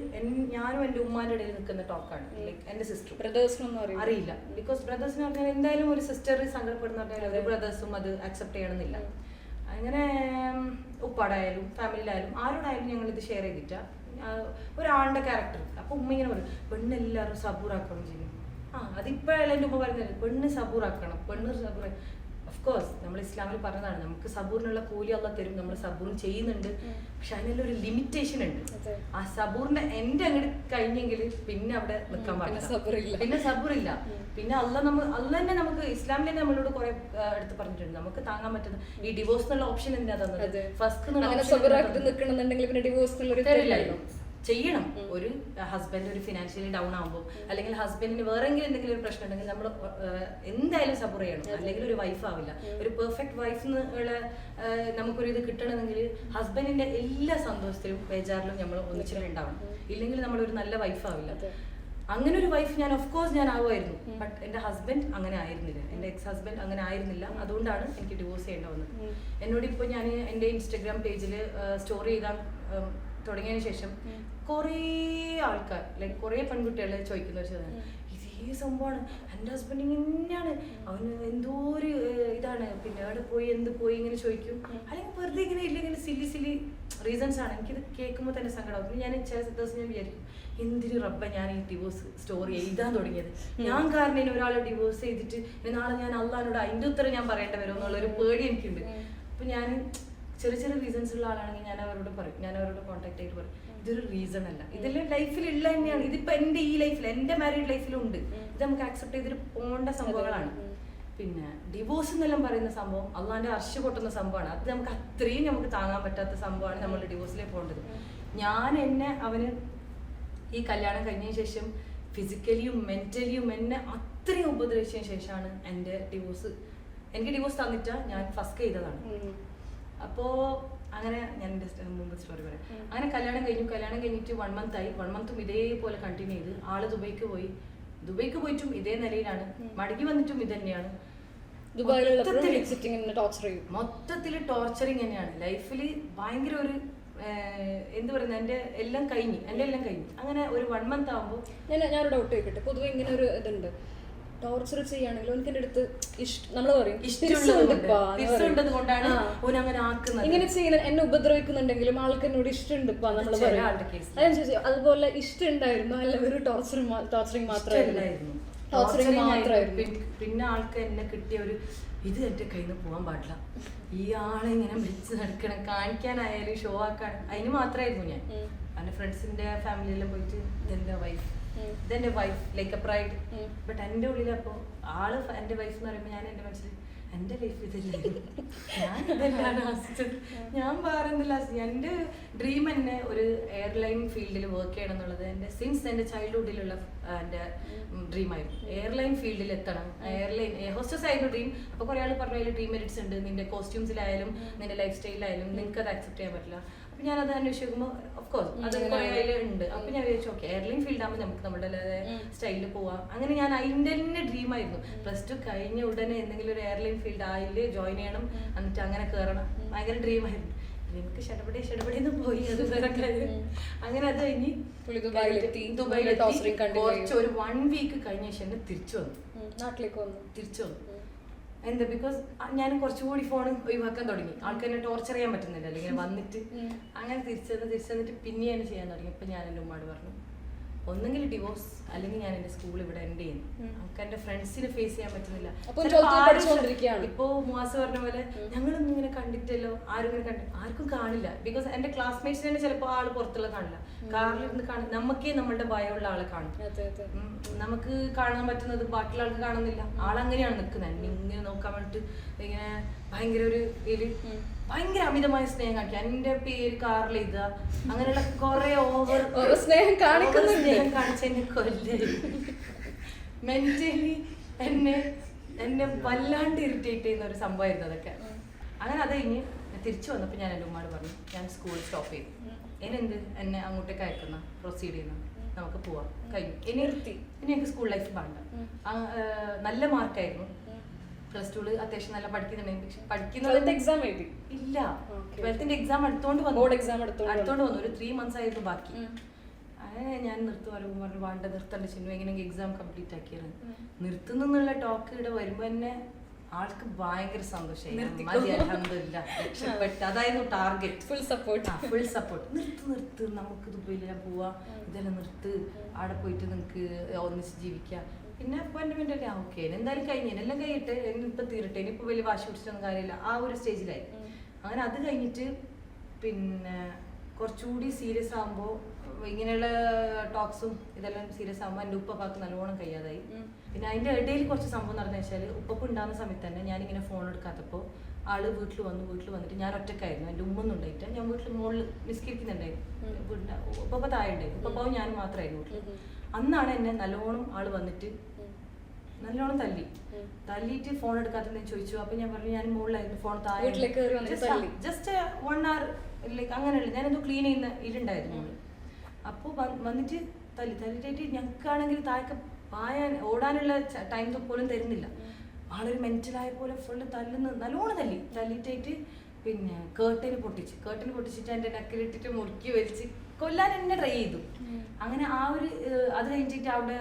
ഞാനും എൻ്റെ ഉമ്മാൻ്റെ ഇടയിൽ നിൽക്കുന്ന ടോക്കാണ്. ലൈക്ക് എൻ്റെ സിസ്റ്റർ, ബ്രദേഴ്സിനൊന്നും അറിയില്ല. ബിക്കോസ് ബ്രദേഴ്സിന് പറഞ്ഞാൽ എന്തായാലും ഒരു സിസ്റ്റർ സങ്കടപ്പെടുന്ന പറഞ്ഞാൽ ബ്രദേഴ്സും അത് അക്സെപ്റ്റ് ചെയ്യണമെന്നില്ല. അങ്ങനെ ഉപ്പാടായാലും ഫാമിലിയിലായാലും ആരോടായാലും ഞങ്ങൾ ഇത് ഷെയർ ചെയ്തിട്ട ഒരാളുടെ ക്യാരക്ടർ. അപ്പോൾ ഉമ്മ ഇങ്ങനെ പറയും പെണ്ണെല്ലാവരും സബൂറാക്കണം ചെയ്യും. അതിപ്പോഴല്ല എൻ്റെ ഉമ്മ പറയുന്നത്, പെണ്ണ് സബൂറാക്കണം, പെണ്ണ് സബൂർ. ഓഫ്കോഴ്സ് നമ്മൾ ഇസ്ലാമിൽ പറഞ്ഞതാണ് നമുക്ക് സബൂറിനുള്ള കൂലി അല്ലാഹ് തരും, നമ്മൾ സബൂറും ചെയ്യുന്നുണ്ട്. പക്ഷെ അതിനെല്ലാം ഒരു ലിമിറ്റേഷൻ ഉണ്ട്. ആ സബൂറിന്റെ എൻ്റെ അങ്ങോട്ട് കഴിഞ്ഞെങ്കിൽ പിന്നെ അവിടെ നിൽക്കാൻ പാടില്ല, പിന്നെ സബൂറില്ല. പിന്നെ അള്ളാഹ് തന്നെ നമുക്ക് ഇസ്ലാമിൽ തന്നെ നമ്മളോട് കുറെ എടുത്ത് പറഞ്ഞിട്ടുണ്ട് നമുക്ക് താങ്ങാൻ പറ്റുന്ന ഈ ഡിവോഴ്സ് എന്നുള്ള ഓപ്ഷൻ എന്താ തന്നത്. ഫസ്റ്റ് ചെയ്യണം. ഒരു ഹസ്ബൻഡ് ഒരു ഫിനാൻഷ്യലി ഡൗൺ ആകുമ്പോൾ, അല്ലെങ്കിൽ ഹസ്ബൻഡിന് വേറെങ്കിലും എന്തെങ്കിലും ഒരു പ്രശ്നം ഉണ്ടെങ്കിൽ നമ്മൾ എന്തായാലും സപ്പോർട്ട് ചെയ്യണം. അല്ലെങ്കിൽ ഒരു വൈഫ് ആവില്ല. ഒരു പെർഫെക്റ്റ് വൈഫ് എന്നുള്ള നമുക്കൊരു ഇത് കിട്ടണമെങ്കിൽ ഹസ്ബൻഡിന്റെ എല്ലാ സന്തോഷത്തിലും ബേജാറിലും നമ്മൾ ഒന്നിച്ചിട്ടുണ്ടാവണം. ഇല്ലെങ്കിൽ നമ്മളൊരു നല്ല വൈഫ് ആവില്ല. അങ്ങനെ ഒരു വൈഫ് ഞാൻ ഓഫ്കോഴ്സ് ഞാൻ ആവുമായിരുന്നു. ബട്ട് എൻ്റെ ഹസ്ബൻഡ് അങ്ങനെ ആയിരുന്നില്ല, എൻ്റെ എക്സ് ഹസ്ബൻഡ് അങ്ങനെ ആയിരുന്നില്ല. അതുകൊണ്ടാണ് എനിക്ക് ഡിവോഴ്സ് ചെയ്യേണ്ടി വന്നത്. എന്നോട് ഇപ്പോൾ ഞാൻ എൻ്റെ ഇൻസ്റ്റഗ്രാം പേജിൽ സ്റ്റോറി ചെയ്താൽ തുടങ്ങിയതിന് ശേഷം കുറേ ആൾക്കാർ ലൈക്ക് കുറേ പെൺകുട്ടികൾ ചോദിക്കുന്ന ഒരു ഇതേ സംഭവമാണ്, എൻ്റെ ഹസ്ബൻഡ് ഇങ്ങനെയാണ്, അവന് എന്തോ ഒരു ഇതാണ്, പിന്നെ അവിടെ പോയി എന്ത് പോയി ഇങ്ങനെ ചോദിക്കും. അല്ലെങ്കിൽ വെറുതെ ഇങ്ങനെ ഇല്ലെങ്കിൽ സില്ലി റീസൺസ് ആണ്. എനിക്കിത് കേൾക്കുമ്പോൾ തന്നെ സങ്കടമാവും. ഞാൻ ചില ദിവസം ഞാൻ വിചാരിക്കും എന്തിനു റബ്ബ ഞാൻ ഈ ഡിവോഴ്സ് സ്റ്റോറി എഴുതാൻ തുടങ്ങിയത്. ഞാൻ കാരണം ഇനി ഒരാളെ ഡിവോഴ്സ് ചെയ്തിട്ട് നാളെ ഞാൻ അള്ളാഹിനോട് അതിൻ്റെ ഉത്തരം ഞാൻ പറയേണ്ടി വരും എന്നുള്ളൊരു പേടി എനിക്കുണ്ട്. അപ്പം ഞാൻ ചെറിയ റീസൺസ് ഉള്ള ആളാണെങ്കിൽ ഞാൻ അവരോട് പറയും, ഞാൻ അവരോട് കോൺടാക്ട് ചെയ്തിട്ട് പറയും ഇതൊരു റീസൺ അല്ല, ഇതെല്ലാം ലൈഫിലുള്ള തന്നെയാണ്. ഇതിപ്പോൾ എൻ്റെ ഈ ലൈഫിൽ എൻ്റെ മാരീഡ് ലൈഫിലും ഉണ്ട്. ഇത് നമുക്ക് ആക്സെപ്റ്റ് ചെയ്തിട്ട് പോകേണ്ട സംഭവങ്ങളാണ്. പിന്നെ ഡിവോഴ്സ് എന്നെല്ലാം പറയുന്ന സംഭവം അള്ളാഹിൻ്റെ അർശ് പൊട്ടുന്ന സംഭവമാണ്. അത് നമുക്ക് അത്രയും നമുക്ക് താങ്ങാൻ പറ്റാത്ത സംഭവമാണ് നമ്മൾ ഡിവോഴ്സിലേക്ക് പോകേണ്ടത്. അവന് ഈ കല്യാണം കഴിഞ്ഞതിന് ശേഷം ഫിസിക്കലിയും മെൻ്റലിയും എന്നെ അത്രയും ഉപദ്രവിച്ചതിന് ശേഷമാണ് എൻ്റെ ഡിവോഴ്സ്. എനിക്ക് ഡിവോഴ്സ് തന്നിട്ടാ ഞാൻ ഫസ്റ്റ് ചെയ്തതാണ്. അപ്പോൾ അങ്ങനെ ഞാൻ എൻ്റെ മുമ്പ് സ്റ്റോറി പറയാം. അങ്ങനെ കല്യാണം കഴിഞ്ഞിട്ട് 1 month ആയി. 1 month ഇതേപോലെ കണ്ടിന്യൂ ചെയ്ത് ആള് ദുബൈക്ക് പോയിട്ടും ഇതേ നിലയിലാണ്, മടങ്ങി വന്നിട്ടും ഇത് തന്നെയാണ്. മൊത്തത്തിൽ ടോർച്ചറിങ് തന്നെയാണ്. ലൈഫിൽ ഭയങ്കര ഒരു എന്ത് പറയുന്നത്, എൻ്റെ എല്ലാം കഴിഞ്ഞു. അങ്ങനെ ഒരു 1 month ആകുമ്പോൾ ഞാനൊരു ഡൗട്ട് ചോദിക്കട്ടെ. പൊതുവെ ഇങ്ങനെ ഒരു ഇതുണ്ട്, ടോർച്ചർ ചെയ്യുകയാണെങ്കിൽ എനിക്ക് എൻ്റെ അടുത്ത് നമ്മൾ പറയും ഇങ്ങനെ ചെയ്യുന്ന എന്നെ ഉപദ്രവിക്കുന്നുണ്ടെങ്കിലും ആൾക്ക് എന്നോട് ഇഷ്ടമുണ്ട് ഇപ്പൊ നമ്മൾ പറയും. അതുപോലെ ഇഷ്ടം ഉണ്ടായിരുന്നു അല്ല ഒരു ടോർച്ചറിങ് മാത്രമായിരുന്നു. പിന്നെ ആൾക്ക് എന്നെ കിട്ടിയ ഒരു ഇത് എൻ്റെ കയ്യിൽ നിന്ന് പോകാൻ പാടില്ല, ഈ ആളെ ഇങ്ങനെ വിളിച്ച് നടക്കണം, കാണിക്കാനായാലും ഷോ ആക്കാൻ, അതിന് മാത്രമായിരുന്നു ഞാൻ. എൻ്റെ ഫ്രണ്ട്സിന്റെ ഫാമിലിയെല്ലാം പോയിട്ട് ഇതെന്റെ wife like A pride. But എൻ്റെ ഉള്ളിൽ അപ്പോൾ ആള് എൻ്റെ വൈഫ് എന്ന് പറയുമ്പോൾ ഞാൻ എൻ്റെ മനസ്സിൽ എൻ്റെ ലൈഫ് ഇതല്ലായിരുന്നു, ഞാൻ ഇതെല്ലാം ആസ്വദിച്ചത്, ഞാൻ വേറെന്തല്ല. എൻ്റെ ഡ്രീം തന്നെ ഒരു എയർലൈൻ ഫീൽഡിൽ വർക്ക് ചെയ്യണം എന്നുള്ളത് സിൻസ് എൻ്റെ ചൈൽഡ്ഹുഡിലുള്ള എൻ്റെ ഡ്രീമായിരുന്നു. എയർലൈൻ ഫീൽഡിൽ എത്തണം, എയർലൈൻ ഹോസ്റ്റസ് ആയിരുന്നു ഡ്രീം. അപ്പോൾ കുറേ ആൾ പറഞ്ഞു അതിൽ ഡ്രീം മെറിറ്റ്സ് ഉണ്ട്, നിന്റെ കോസ്റ്റ്യൂംസിലായാലും നിന്റെ ലൈഫ് സ്റ്റൈലിലായാലും നിനക്ക് അത് അക്സെപ്റ്റ് ചെയ്യാൻ പറ്റില്ല. അപ്പം ഞാനത് അന്വേഷിക്കുമ്പോൾ ഓഫ്കോഴ്സ് അത് കുറേ അതിലുണ്ട്. അപ്പം ഞാൻ വിചാരിച്ചു ഓക്കെ എയർലൈൻ ഫീൽഡ് ആകുമ്പോൾ നമുക്ക് നമ്മുടെ സ്റ്റൈലിൽ പോവാം. അങ്ങനെ ഞാൻ അതിൻ്റെ തന്നെ ഡ്രീമായിരുന്നു. +2 കഴിഞ്ഞ ഉടനെ എന്തെങ്കിലും ഒരു എയർലൈൻ ഫീൽഡ് ആയിൽ ജോയിൻ ചെയ്യണം, എന്നിട്ട് അങ്ങനെ കയറണം, ഭയങ്കര ഡ്രീമായിരുന്നു. എനിക്ക് ഷടപടിന്ന് പോയി അത് വേറെ കാര്യം. അങ്ങനെ അത് കഴിഞ്ഞ് ദുബായിലെത്തി കുറച്ച് ഒരു 1 വീക്ക് കഴിഞ്ഞ ശേഷം തിരിച്ചു വന്നു, നാട്ടിലേക്ക് വന്നു. തിരിച്ചു വന്നു. എന്താ ബിക്കോസ് ഞാൻ കുറച്ചുകൂടി ഫോൺ ഒഴിവാക്കാൻ തുടങ്ങി. ആൾക്ക് എന്നെ ടോർച്ചർ ചെയ്യാൻ പറ്റുന്നില്ല, അല്ലെങ്കിൽ വന്നിട്ട് അങ്ങനെ തിരിച്ചു പിന്നെയാണ് ചെയ്യാൻ തുടങ്ങി. ഇപ്പം ഞാൻ എൻ്റെ ഉമ്മാട് പറഞ്ഞു ഒന്നെങ്കിൽ ഡിവോഴ്സ് അല്ലെങ്കിൽ ഞാൻ എൻ്റെ സ്കൂൾ ഇവിടെ എൻഡ് ചെയ്യുന്നു. നമുക്ക് എൻ്റെ ഫ്രണ്ട്സിനെ ഫേസ് ചെയ്യാൻ പറ്റുന്നില്ല. ഇപ്പോ മുവാസ് പറഞ്ഞ പോലെ ഞങ്ങളൊന്നും ഇങ്ങനെ കണ്ടിട്ടല്ലോ, ആർക്കും കാണില്ല. ബിക്കോസ് എൻ്റെ ക്ലാസ്മേറ്റ്സിന് തന്നെ ചിലപ്പോൾ ആള് പുറത്തുള്ള കാണില്ല, കാറിലിരുന്ന് കാണും. നമുക്കേ നമ്മളുടെ ഭയമുള്ള ആളെ കാണും. നമുക്ക് കാണാൻ പറ്റുന്നത് ബാക്കിയുള്ള ആൾക്ക് കാണുന്നില്ല. ആളങ്ങനെയാണ് നിൽക്കുന്നത്, ഇങ്ങനെ നോക്കാൻ വേണ്ടിട്ട് ഇങ്ങനെ ഭയങ്കര ഒരു ഭയങ്കര അമിതമായ സ്നേഹം കാണിക്കുക. എൻ്റെ പേര് കാറിൽ എഴുതുക, അങ്ങനെയുള്ള കുറെ ഓവർ സ്നേഹം കാണിച്ചെന്നെ കൊല്ലേ. മെന്റലി എന്നെ വല്ലാണ്ട് ഇറിറ്റേറ്റ് ചെയ്യുന്ന ഒരു സംഭവമായിരുന്നു അതൊക്കെ. അങ്ങനെ അത് കഴിഞ്ഞ് തിരിച്ചു വന്നപ്പോൾ ഞാൻ എൻ്റെ ഉമ്മാട് പറഞ്ഞു ഞാൻ സ്കൂൾ സ്റ്റോപ്പ് ചെയ്തു. ഇനി എന്നെ അങ്ങോട്ടേക്ക് അയക്കുന്ന പ്രൊസീഡ് ചെയ്യുന്ന നമുക്ക് പോവാം, കഴിഞ്ഞു. ഇനി എനിക്ക് സ്കൂൾ ലൈഫ് വേണ്ട. നല്ല മാർക്കായിരുന്നു. +2 അത്യാവശ്യം നല്ല പഠിക്കുന്നുണ്ടെങ്കിൽ പഠിക്കുന്നത് എക്സാം എഴുതി ഇല്ല. 12th എക്സാം അടുത്തോണ്ട് വന്നു, ഒരു 3 months ആയിരുന്നു ബാക്കി. അങ്ങനെ ഞാൻ നിർത്തുവാനും പറഞ്ഞു വേണ്ട, നിർത്തേണ്ട ചിന്നു, എങ്ങനെയെങ്കിൽ എക്സാം കംപ്ലീറ്റ് ആക്കിയത്. നിർത്തുന്നുള്ള ടോക്ക് ഇവിടെ വരുമ്പോ തന്നെ ആൾക്ക് ഭയങ്കര സന്തോഷമായി. രക്ഷപ്പെട്ടു, അതായിരുന്നു ടാർഗറ്റ്. Full support. നിർത്ത് നമുക്ക് ദുബൈയിലെല്ലാം പോവാ, ഇതെല്ലാം നിർത്ത്, അവിടെ പോയിട്ട് നിനക്ക് ഒന്നിച്ച് ജീവിക്കാം. പിന്നെ അപ്പോയിന്റ്മെന്റ് ഒക്കെ ഓക്കെ എന്തായാലും കഴിഞ്ഞു, എല്ലാം കഴിഞ്ഞിട്ട് ഇനിയിപ്പോൾ തീരട്ടെ, ഇനിയിപ്പോൾ വലിയ വാശി പിടിച്ചൊന്നും കാര്യമില്ല, ആ ഒരു സ്റ്റേജിലായി. അങ്ങനെ അത് കഴിഞ്ഞിട്ട് പിന്നെ കുറച്ചുകൂടി സീരിയസ് ആകുമ്പോൾ ഇങ്ങനെയുള്ള ടോക്സും ഇതെല്ലാം സീരിയസ് ആകുമ്പോൾ എൻ്റെ ഉപ്പപ്പാക്ക് നല്ലോണം കഴിയാതായി. പിന്നെ അതിൻ്റെ ഇടയിൽ കുറച്ച് സംഭവം നടന്നു വെച്ചാൽ ഉപ്പപ്പ് ഉണ്ടാകുന്ന സമയത്ത് തന്നെ ഞാനിങ്ങനെ ഫോൺ എടുക്കാത്തപ്പോൾ ആള് വീട്ടിൽ വന്നിട്ട് ഞാൻ ഒറ്റക്കായിരുന്നു, എൻ്റെ ഉമ്മൊന്നും ഉണ്ടായിട്ട് ഞാൻ വീട്ടിൽ മുകളിൽ നിസ്കരിക്കുന്നുണ്ടായിരുന്നു. ഉപ്പപ്പ താഴെ ഉണ്ടായിരുന്നു, ഉപ്പപ്പാവും ഞാനും മാത്രമായിരുന്നു വീട്ടിൽ. അന്നാണ് എന്നെ നല്ലോണം ആള് വന്നിട്ട് നല്ലോണം തല്ലിയിട്ട് ഫോൺ എടുക്കാത്തതെന്ന് ചോദിച്ചു. അപ്പൊ ഞാൻ പറഞ്ഞു ഞാൻ മുകളിലായിരുന്നു, ഫോൺ താഴെ ജസ്റ്റ് 1 hour ലൈക്ക് അങ്ങനെയുള്ള ഞാനെന്തോ ക്ലീൻ ചെയ്യുന്ന ഇതുണ്ടായിരുന്നു മുകളിൽ. അപ്പോൾ വന്നിട്ട് തല്ലിട്ടായിട്ട് ഞങ്ങൾക്കാണെങ്കിൽ താഴെ ഓടാനുള്ള ടൈം പോലും തരുന്നില്ല. ആളൊരു മെന്റലായ പോലെ ഫുള്ള് നല്ലോണം തല്ലിട്ടായിട്ട് പിന്നെ കേർട്ടന് പൊട്ടിച്ചിട്ട് എൻ്റെ നെക്കിലിട്ടിട്ട് മുറുക്കി വലിച്ച് കൊല്ലാൻ എന്നെ ട്രൈ ചെയ്തു. അങ്ങനെ ആ ഒരു അത് കഴിഞ്ഞിട്ട് അവിടെ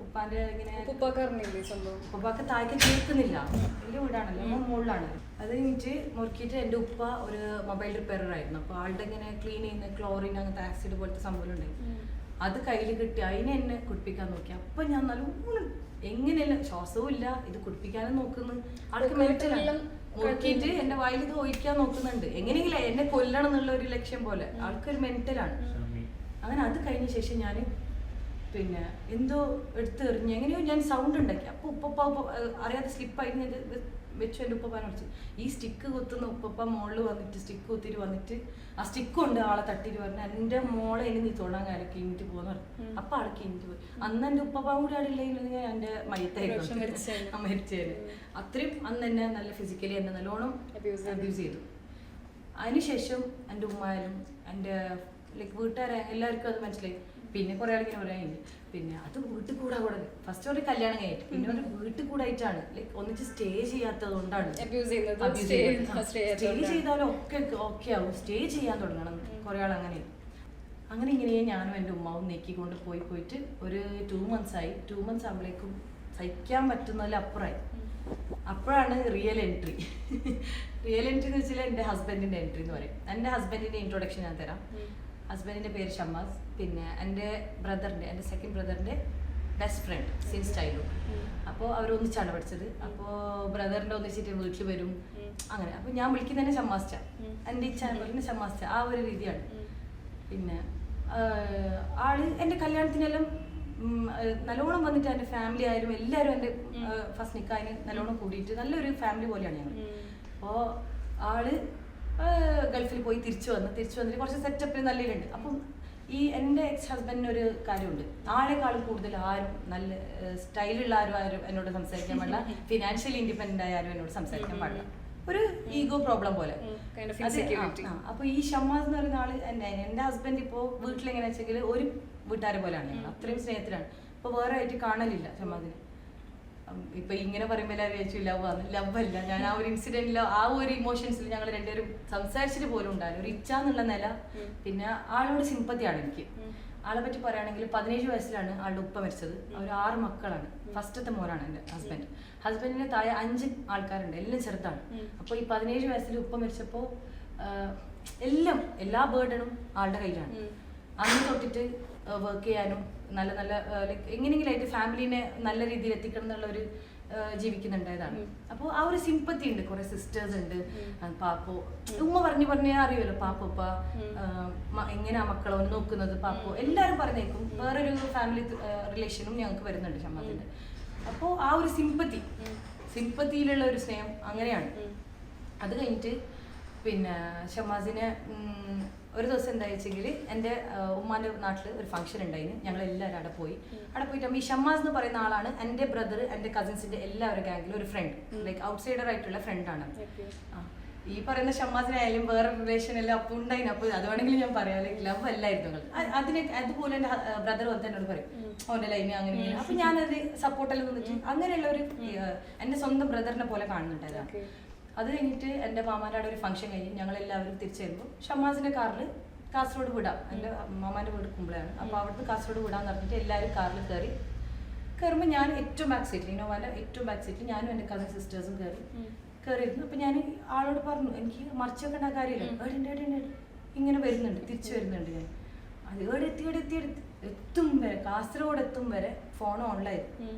ഉപ്പാന്റെ ഇങ്ങനെ ഉപ്പാക്ക് താഴേക്ക് കേൾക്കുന്നില്ല, വലിയ വീടാണല്ലോ, മുകളിലാണ്. അത് കഴിഞ്ഞിട്ട് മുറുക്കിയിട്ട് എൻ്റെ ഉപ്പ ഒരു മൊബൈൽ റിപ്പയറർ ആയിരുന്നു. അപ്പോൾ ആളുടെ ഇങ്ങനെ ക്ലീൻ ചെയ്യുന്ന ക്ലോറിൻ അങ്ങനത്തെ ആസിഡ് പോലത്തെ സംഭവം ഉണ്ടായി. അത് കയ്യിൽ കിട്ടി അതിനെ എന്നെ കുടിപ്പിക്കാൻ നോക്കി. അപ്പം ഞാൻ നല്ലോണം എങ്ങനെയല്ല ശ്വാസവും ഇല്ല, ഇത് കുടിപ്പിക്കാനും നോക്കുന്നു. ആൾക്ക് മെന്റലാണ് നോക്കിയിട്ട് എന്റെ വായിൽ ഇത് ഒഴിക്കാൻ നോക്കുന്നുണ്ട്, എങ്ങനെയെങ്കിലും എന്നെ കൊല്ലണം എന്നുള്ള ഒരു ലക്ഷ്യം പോലെ. ആൾക്കൊരു മെന്റലാണ്. അങ്ങനെ അത് കഴിഞ്ഞ ശേഷം ഞാൻ പിന്നെ എന്തോ എടുത്ത് എറിഞ്ഞ് എങ്ങനെയോ ഞാൻ സൗണ്ട് ഉണ്ടാക്കി. അപ്പോൾ ഉപ്പപ്പ അറിയാതെ സ്ലിപ്പായി വെച്ചു. എൻ്റെ ഉപ്പപ്പാനെ വിളിച്ചു, ഈ സ്റ്റിക്ക് കുത്തുന്ന ഉപ്പപ്പ മുകളിൽ വന്നിട്ട് സ്റ്റിക്ക് കുത്തിയിട്ട് വന്നിട്ട് ആ സ്റ്റിക്ക് കൊണ്ട് ആളെ തട്ടിയിട്ട് പറഞ്ഞു എൻ്റെ മോളെ ഇനി നീ തൊടാൻ കാര്യം കിഞ്ഞിട്ട് പോകുന്ന പറഞ്ഞു. അപ്പം ആൾ കിഞ്ഞിട്ട് പോയി. അന്ന് എൻ്റെ ഉപ്പപ്പ കൂടി ആടില്ലെങ്കിൽ എൻ്റെ മയത്തായിരുന്നു മരിച്ചേന്. അത്രയും അന്ന് എന്നെ നല്ല ഫിസിക്കലി എന്നെ നല്ലോണം അബ്യൂസ് ചെയ്തു. അതിനുശേഷം എൻ്റെ ഉമ്മായാലും എൻ്റെ ലൈക്ക് വീട്ടുകാരെ എല്ലാവർക്കും അത് മനസ്സിലായി. പിന്നെ കുറെ ആളിങ്ങനെ പറയാനില്ല, പിന്നെ അത് വീട്ടിൽ കൂടാ ഫസ്റ്റ് ഒരു കല്യാണം കഴിഞ്ഞിട്ട് പിന്നെ ഒരു വീട്ടിൽ കൂടായിട്ടാണ് ലൈക്ക് ഒന്നിച്ച് സ്റ്റേ ചെയ്യാത്തത് കൊണ്ടാണ്. സ്റ്റേ ചെയ്താലും ഒക്കെ ആവും, സ്റ്റേ ചെയ്യാൻ തുടങ്ങണം കുറെ ആൾ. അങ്ങനെ ഇങ്ങനെ ഞാനും എൻ്റെ ഉമ്മാവും നെക്കിക്കൊണ്ട് പോയിട്ട് ഒരു 2 months ആയി. 2 months ആകുമ്പോഴേക്കും സഹിക്കാൻ പറ്റുന്നതിൽ അപ്പുറമായി. അപ്പോഴാണ് റിയൽ എൻട്രി എന്ന് വെച്ചാൽ എൻ്റെ ഹസ്ബൻഡിൻ്റെ എൻട്രി എന്ന് പറയും. എൻ്റെ ഹസ്ബൻഡിൻ്റെ ഇൻട്രൊഡക്ഷൻ ഞാൻ തരാം. ഹസ്ബൻഡിൻ്റെ പേര് ഷമ്മാസ്. പിന്നെ എൻ്റെ സെക്കൻഡ് ബ്രദറിൻ്റെ ബെസ്റ്റ് ഫ്രണ്ട് സിൻസ് ചൈൽഡ്ഹുഡ്. അപ്പോൾ അവരൊന്നിച്ചാണ് പഠിച്ചത്. അപ്പോൾ ബ്രദറിൻ്റെ ഒന്നിച്ചിട്ട് വീട്ടിൽ വരും അങ്ങനെ. അപ്പോൾ ഞാൻ വിളിക്കുന്നതന്നെ ഷമ്മാസ്ച, എൻ്റെ ഈ ചാനലിന് ഷമ്മാസ്ച, ആ ഒരു രീതിയാണ്. പിന്നെ ആള് എൻ്റെ കല്യാണത്തിനെല്ലാം നല്ലോണം വന്നിട്ട് എൻ്റെ ഫാമിലി ആയാലും എല്ലാവരും എൻ്റെ ഫസ്റ്റ് നിക്കാഹിന് നല്ലോണം കൂടിയിട്ട് നല്ലൊരു ഫാമിലി പോലെയാണ് ഞങ്ങൾ. അപ്പോൾ ആള് ഗൾഫിൽ പോയി തിരിച്ചു വന്നിട്ട് കുറച്ച് സെറ്റപ്പിൽ നല്ല ഇതുണ്ട്. അപ്പം ഈ എൻ്റെ എക്സ് ഹസ്ബൻഡിന് ഒരു കാര്യമുണ്ട്, ആളെക്കാളും കൂടുതൽ ആരും നല്ല സ്റ്റൈലുള്ള ആരും എന്നോട് സംസാരിക്കാൻ പാടില്ല, ഫിനാൻഷ്യലി ഇൻഡിപെൻഡൻ്റ് ആയ ആരും എന്നോട് സംസാരിക്കാൻ പാടില്ല. ഒരു ഈഗോ പ്രോബ്ലം പോലെ. അപ്പൊ ഈ ഷമ്മാസ് എന്ന് പറയുന്ന ആള് എന്റെ ഹസ്ബൻഡ് ഇപ്പോ വീട്ടിലെങ്ങനെ വെച്ചെങ്കിൽ ഒരു വീട്ടുകാരെ പോലെയാണ് ഞങ്ങൾ, അത്രയും സ്നേഹത്തിലാണ്. ഇപ്പൊ വേറെ ആയിട്ട് കാണലില്ല ഷമ്മാസിനെ. ഇപ്പൊ ഇങ്ങനെ പറയുമ്പോൾ എല്ലാവരും വിചാരിച്ചു ലവ് അല്ല. ഞാൻ ആ ഒരു ഇൻസിഡന്റിലോ ആ ഒരു ഇമോഷൻസിൽ ഞങ്ങൾ രണ്ടുപേരും സംസാരിച്ചിട്ട് പോലും ഉണ്ടായിരുന്നു. ഒരു ഇച്ഛ എന്നുള്ള നില. പിന്നെ ആളോട് സിമ്പത്തിയാണ് എനിക്ക്. ആളെ പറ്റി പറയുകയാണെങ്കിൽ 17 വയസ്സിലാണ് ആളുടെ ഉപ്പ മരിച്ചത്. അവർ 6 മക്കളാണ്. ഫസ്റ്റത്തെ മോനാണ് എൻ്റെ ഹസ്ബൻഡിന് താഴെ 5 ആൾക്കാരുണ്ട്, എല്ലാം ചെറുതാണ്. അപ്പോൾ ഈ 17 വയസ്സിൽ ഉപ്പ മരിച്ചപ്പോൾ എല്ലാ ബേർഡനും ആളുടെ കയ്യിലാണ്. അന്ന് തൊട്ടിട്ട് വർക്ക് ചെയ്യാനും നല്ല നല്ല ലൈക്ക് എങ്ങനെയെങ്കിലായിട്ട് ഫാമിലിനെ നല്ല രീതിയിൽ എത്തിക്കണം എന്നുള്ള ഒരു ജീവിക്കുന്നുണ്ടായതാണ്. അപ്പോൾ ആ ഒരു സിമ്പത്തി ഉണ്ട്. കുറെ സിസ്റ്റേഴ്സ് ഉണ്ട്. പാപ്പോ ഉമ്മ പറഞ്ഞ് അറിയുമല്ലോ, പാപ്പ എങ്ങനെയാ മക്കളെ ഒന്ന് നോക്കുന്നത്, പാപ്പോ എല്ലാവരും പറഞ്ഞേക്കും. വേറൊരു ഫാമിലി റിലേഷനും ഞങ്ങൾക്ക് വരുന്നുണ്ട് ഷമ്മാസിന്റെ. അപ്പോൾ ആ ഒരു സിമ്പത്തിയിലുള്ള ഒരു സ്നേഹം അങ്ങനെയാണ്. അത് കഴിഞ്ഞിട്ട് പിന്നെ ഷമ്മാസിനെ ഒരു ദിവസം എന്താ വെച്ചെങ്കിൽ എൻ്റെ ഉമ്മാൻ്റെ നാട്ടിൽ ഒരു ഫംഗ്ഷൻ ഉണ്ടായിരുന്നു. ഞങ്ങൾ എല്ലാവരും അവിടെ പോയിട്ട് ഈ ഷമ്മാസ് എന്ന് പറയുന്ന ആളാണ് എൻ്റെ ബ്രദർ, എൻ്റെ കസിൻസിൻ്റെ എല്ലാവരുടെ ഗാംഗിലും ഒരു ഫ്രണ്ട്, ലൈക്ക് ഔട്ട്സൈഡർ ആയിട്ടുള്ള ഫ്രണ്ടാണ്. ഈ പറയുന്ന ഷമ്മാസിനായാലും വേറെ റിലേഷൻ എല്ലാം അപ്പം ഉണ്ടായിരുന്നു. അപ്പോൾ അത് വേണമെങ്കിൽ ഞാൻ പറയാം, ലൈക്ക് ലവ് അല്ലായിരുന്നു അതുപോലെ എൻ്റെ ബ്രദർ വന്ന് എന്നോട് പറയും അവൻ്റെ ലൈന് അങ്ങനെ. അപ്പം ഞാനത് സപ്പോർട്ടെല്ലാം നിന്നിട്ട് അങ്ങനെയുള്ള ഒരു എൻ്റെ സ്വന്തം ബ്രദറിനെ പോലെ കാണുന്നുണ്ടായിരുന്നു. അത് കഴിഞ്ഞിട്ട് എൻ്റെ മാമാൻ്റെ അവിടെ ഒരു ഫംഗ്ഷൻ കഴിഞ്ഞ് ഞങ്ങൾ എല്ലാവരും തിരിച്ചു വരുമ്പോൾ ഷമ്മാസിൻ്റെ കാറിൽ കാസർഗോഡ് വിടാം. എൻ്റെ മാമാൻ്റെ വീട് കുമ്പളയാണ്. അപ്പോൾ അവിടുന്ന് കാസർഗോഡ് വിടാന്ന് പറഞ്ഞിട്ട് എല്ലാവരും കാറിൽ കയറുമ്പോൾ ഞാൻ ഏറ്റവും ബാക്ക് സീറ്റിൽ, ഇന്നോവയുടെ ഏറ്റവും ബാക്ക് സീറ്റിൽ ഞാനും എൻ്റെ കസിൻ സിസ്റ്റേഴ്സും കയറിയിരുന്നു. അപ്പോൾ ഞാൻ ആളോട് പറഞ്ഞു എനിക്ക് മറിച്ച് വെക്കേണ്ട കാര്യമില്ല, ഇങ്ങനെ തിരിച്ചു വരുന്നുണ്ട്. ഞാൻ അത് എത്തും വരെ കാസർഗോഡ് എത്തും വരെ ഫോൺ ഓൺലായിരുന്നു.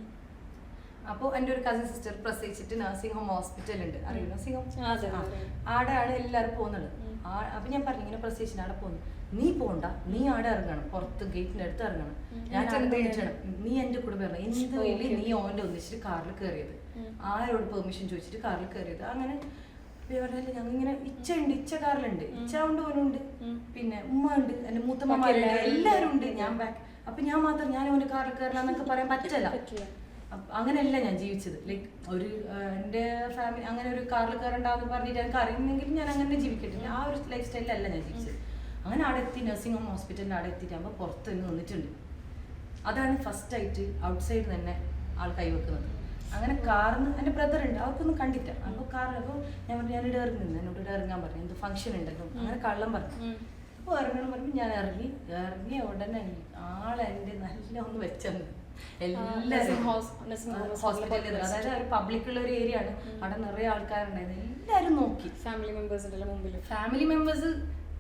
അപ്പോൾ എൻ്റെ ഒരു കസിൻ സിസ്റ്റർ പ്രസവിച്ചിട്ട് നഴ്സിംഗ് ഹോം ഹോസ്പിറ്റൽ ഉണ്ട്, അറിയോ നഴ്സിംഗ് ഹോം? ആടെയാണ് എല്ലാവരും പോകുന്നത്. അപ്പം ഞാൻ പറഞ്ഞു ഇങ്ങനെ പ്രസവിച്ചിട്ട് അവിടെ പോകുന്നു. നീ പോണ്ട, നീ ആടെ ഇറങ്ങണം, പുറത്ത് ഗേറ്റിൻ്റെ അടുത്ത് ഇറങ്ങണം. ഞാൻ നീ എൻ്റെ കൂടെ വരണം. എന്ത് വഴി നീ ഓൻ്റെ ഒന്നിച്ചിട്ട് കാറിൽ കയറിയത്, ആരോട് പെർമിഷൻ ചോദിച്ചിട്ട് കാറിൽ കയറിയത്. അങ്ങനെ പറഞ്ഞാൽ ഞങ്ങൾ ഇങ്ങനെ ഇച്ച കാറിലുണ്ട്, ഇച്ച കൊണ്ട് പോലുണ്ട്, പിന്നെ ഉമ്മ ഉണ്ട്, എൻ്റെ മൂത്തമ്മമാരുണ്ട്, എല്ലാവരും ഉണ്ട്. ഞാൻ ബാക്ക്. അപ്പം ഞാൻ മാത്രം ഞാൻ ഓൻ്റെ കാറിൽ കയറണം എന്നൊക്കെ പറയാൻ പറ്റില്ല. അങ്ങനെയല്ല ഞാൻ ജീവിച്ചത്. ലൈക്ക് ഒരു എൻ്റെ ഫാമിലി അങ്ങനെ ഒരു കാറിൽ കയറണ്ടെന്ന് പറഞ്ഞിട്ട് എനിക്ക് അറിയുന്നെങ്കിൽ ഞാൻ അങ്ങനെ ജീവിക്കട്ടില്ല. ആ ഒരു ലൈഫ് സ്റ്റൈലിലല്ല ഞാൻ ജീവിച്ചത്. അങ്ങനെ അവിടെ എത്തി നഴ്സിംഗ് ഹോം ഹോസ്പിറ്റലിൽ അവിടെ എത്തിയിട്ടാകുമ്പോൾ പുറത്ത് നിന്ന് നിന്നിട്ടുണ്ട്. അതാണ് ഫസ്റ്റായിട്ട് ഔട്ട്സൈഡ് തന്നെ ആൾ കൈവെക്കുന്നത്. അങ്ങനെ കാറിന്ന് എൻ്റെ ബ്രദർ ഉണ്ട്, അവർക്കൊന്നും കണ്ടില്ല. അപ്പോൾ കാറിലപ്പോൾ ഞാൻ പറഞ്ഞു ഞാനിവിടെ ഇറങ്ങുന്നു, എന്നോട് ഇവിടെ ഇറങ്ങാൻ പറഞ്ഞു, എന്ത് ഫംഗ്ഷൻ ഉണ്ടല്ലോ അങ്ങനെ കള്ളം പറഞ്ഞു. അപ്പോൾ ഇറങ്ങണം പറയുമ്പോൾ ഞാൻ ഇറങ്ങിയ ഉടനെ ആളെൻ്റെ നല്ല ഒന്ന് വെച്ചെന്ന് ഹോസ്പിറ്റലിൽ. അതായത് ഒരു പബ്ലിക്കുള്ള ഒരു ഏരിയ ആണ്, അവിടെ നിറയെ ആൾക്കാരുണ്ടായിരുന്നു. എല്ലാവരും നോക്കി. ഫാമിലി മെമ്പേഴ്സ്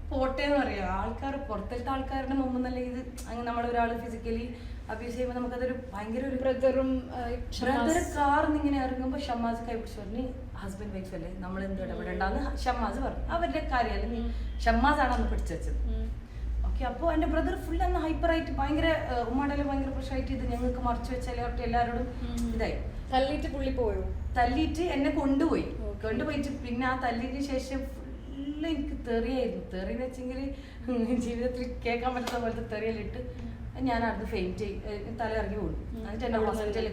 പോട്ടെ എന്ന് പറയാം, ആൾക്കാർ പുറത്തത്തെ ആൾക്കാരുടെ മുമ്പ് നല്ല ഇത് അങ്ങനെ നമ്മളൊരാൾ ഫിസിക്കലി അബ്യൂസ് ചെയ്യുമ്പോൾ നമുക്കതൊരു ഭയങ്കര ഒരു ബ്രദർ കാറിന്ന് ഇങ്ങനെ ഇറങ്ങുമ്പോൾ ഷമ്മാസ് കൈപിടിച്ച് പറഞ്ഞ് ഹസ്ബൻഡ് വൈഫ് അല്ലേ നമ്മൾ എന്ത് ഇടപെടേണ്ടെന്ന് ഷമ്മാസ് പറഞ്ഞു. അവരുടെ കാര്യമല്ല, ഷമ്മാസ് ആണ് അന്ന് പിടിച്ചു വെച്ചത്. ഓക്കെ. അപ്പോൾ എൻ്റെ ബ്രദർ ഫുൾ അന്ന് ഹൈപ്പറായിട്ട് ഭയങ്കര ഉമ്മാടെല്ലാം ഭയങ്കര പ്രശ്നമായിട്ട് ഇത് ഞങ്ങൾക്ക് മറച്ചു വെച്ചാൽ എല്ലാവരോടും ഇതായി തല്ലിയിട്ട് എന്നെ കൊണ്ടുപോയിട്ട് പിന്നെ ആ തല്ലിന് ശേഷം ഫുള്ള് എനിക്ക് തെറിയായിരുന്നു. തെറിയെന്ന് വെച്ചെങ്കിൽ ജീവിതത്തിൽ കേൾക്കാൻ പറ്റുന്ന പോലത്തെ തെറിയല്ലിട്ട് ഞാൻ അടുത്ത് ഫെയിൻറ്റ് തല ഇറങ്ങി പോകും. എന്നിട്ട് എന്നെ ഹോസ്പിറ്റലിൽ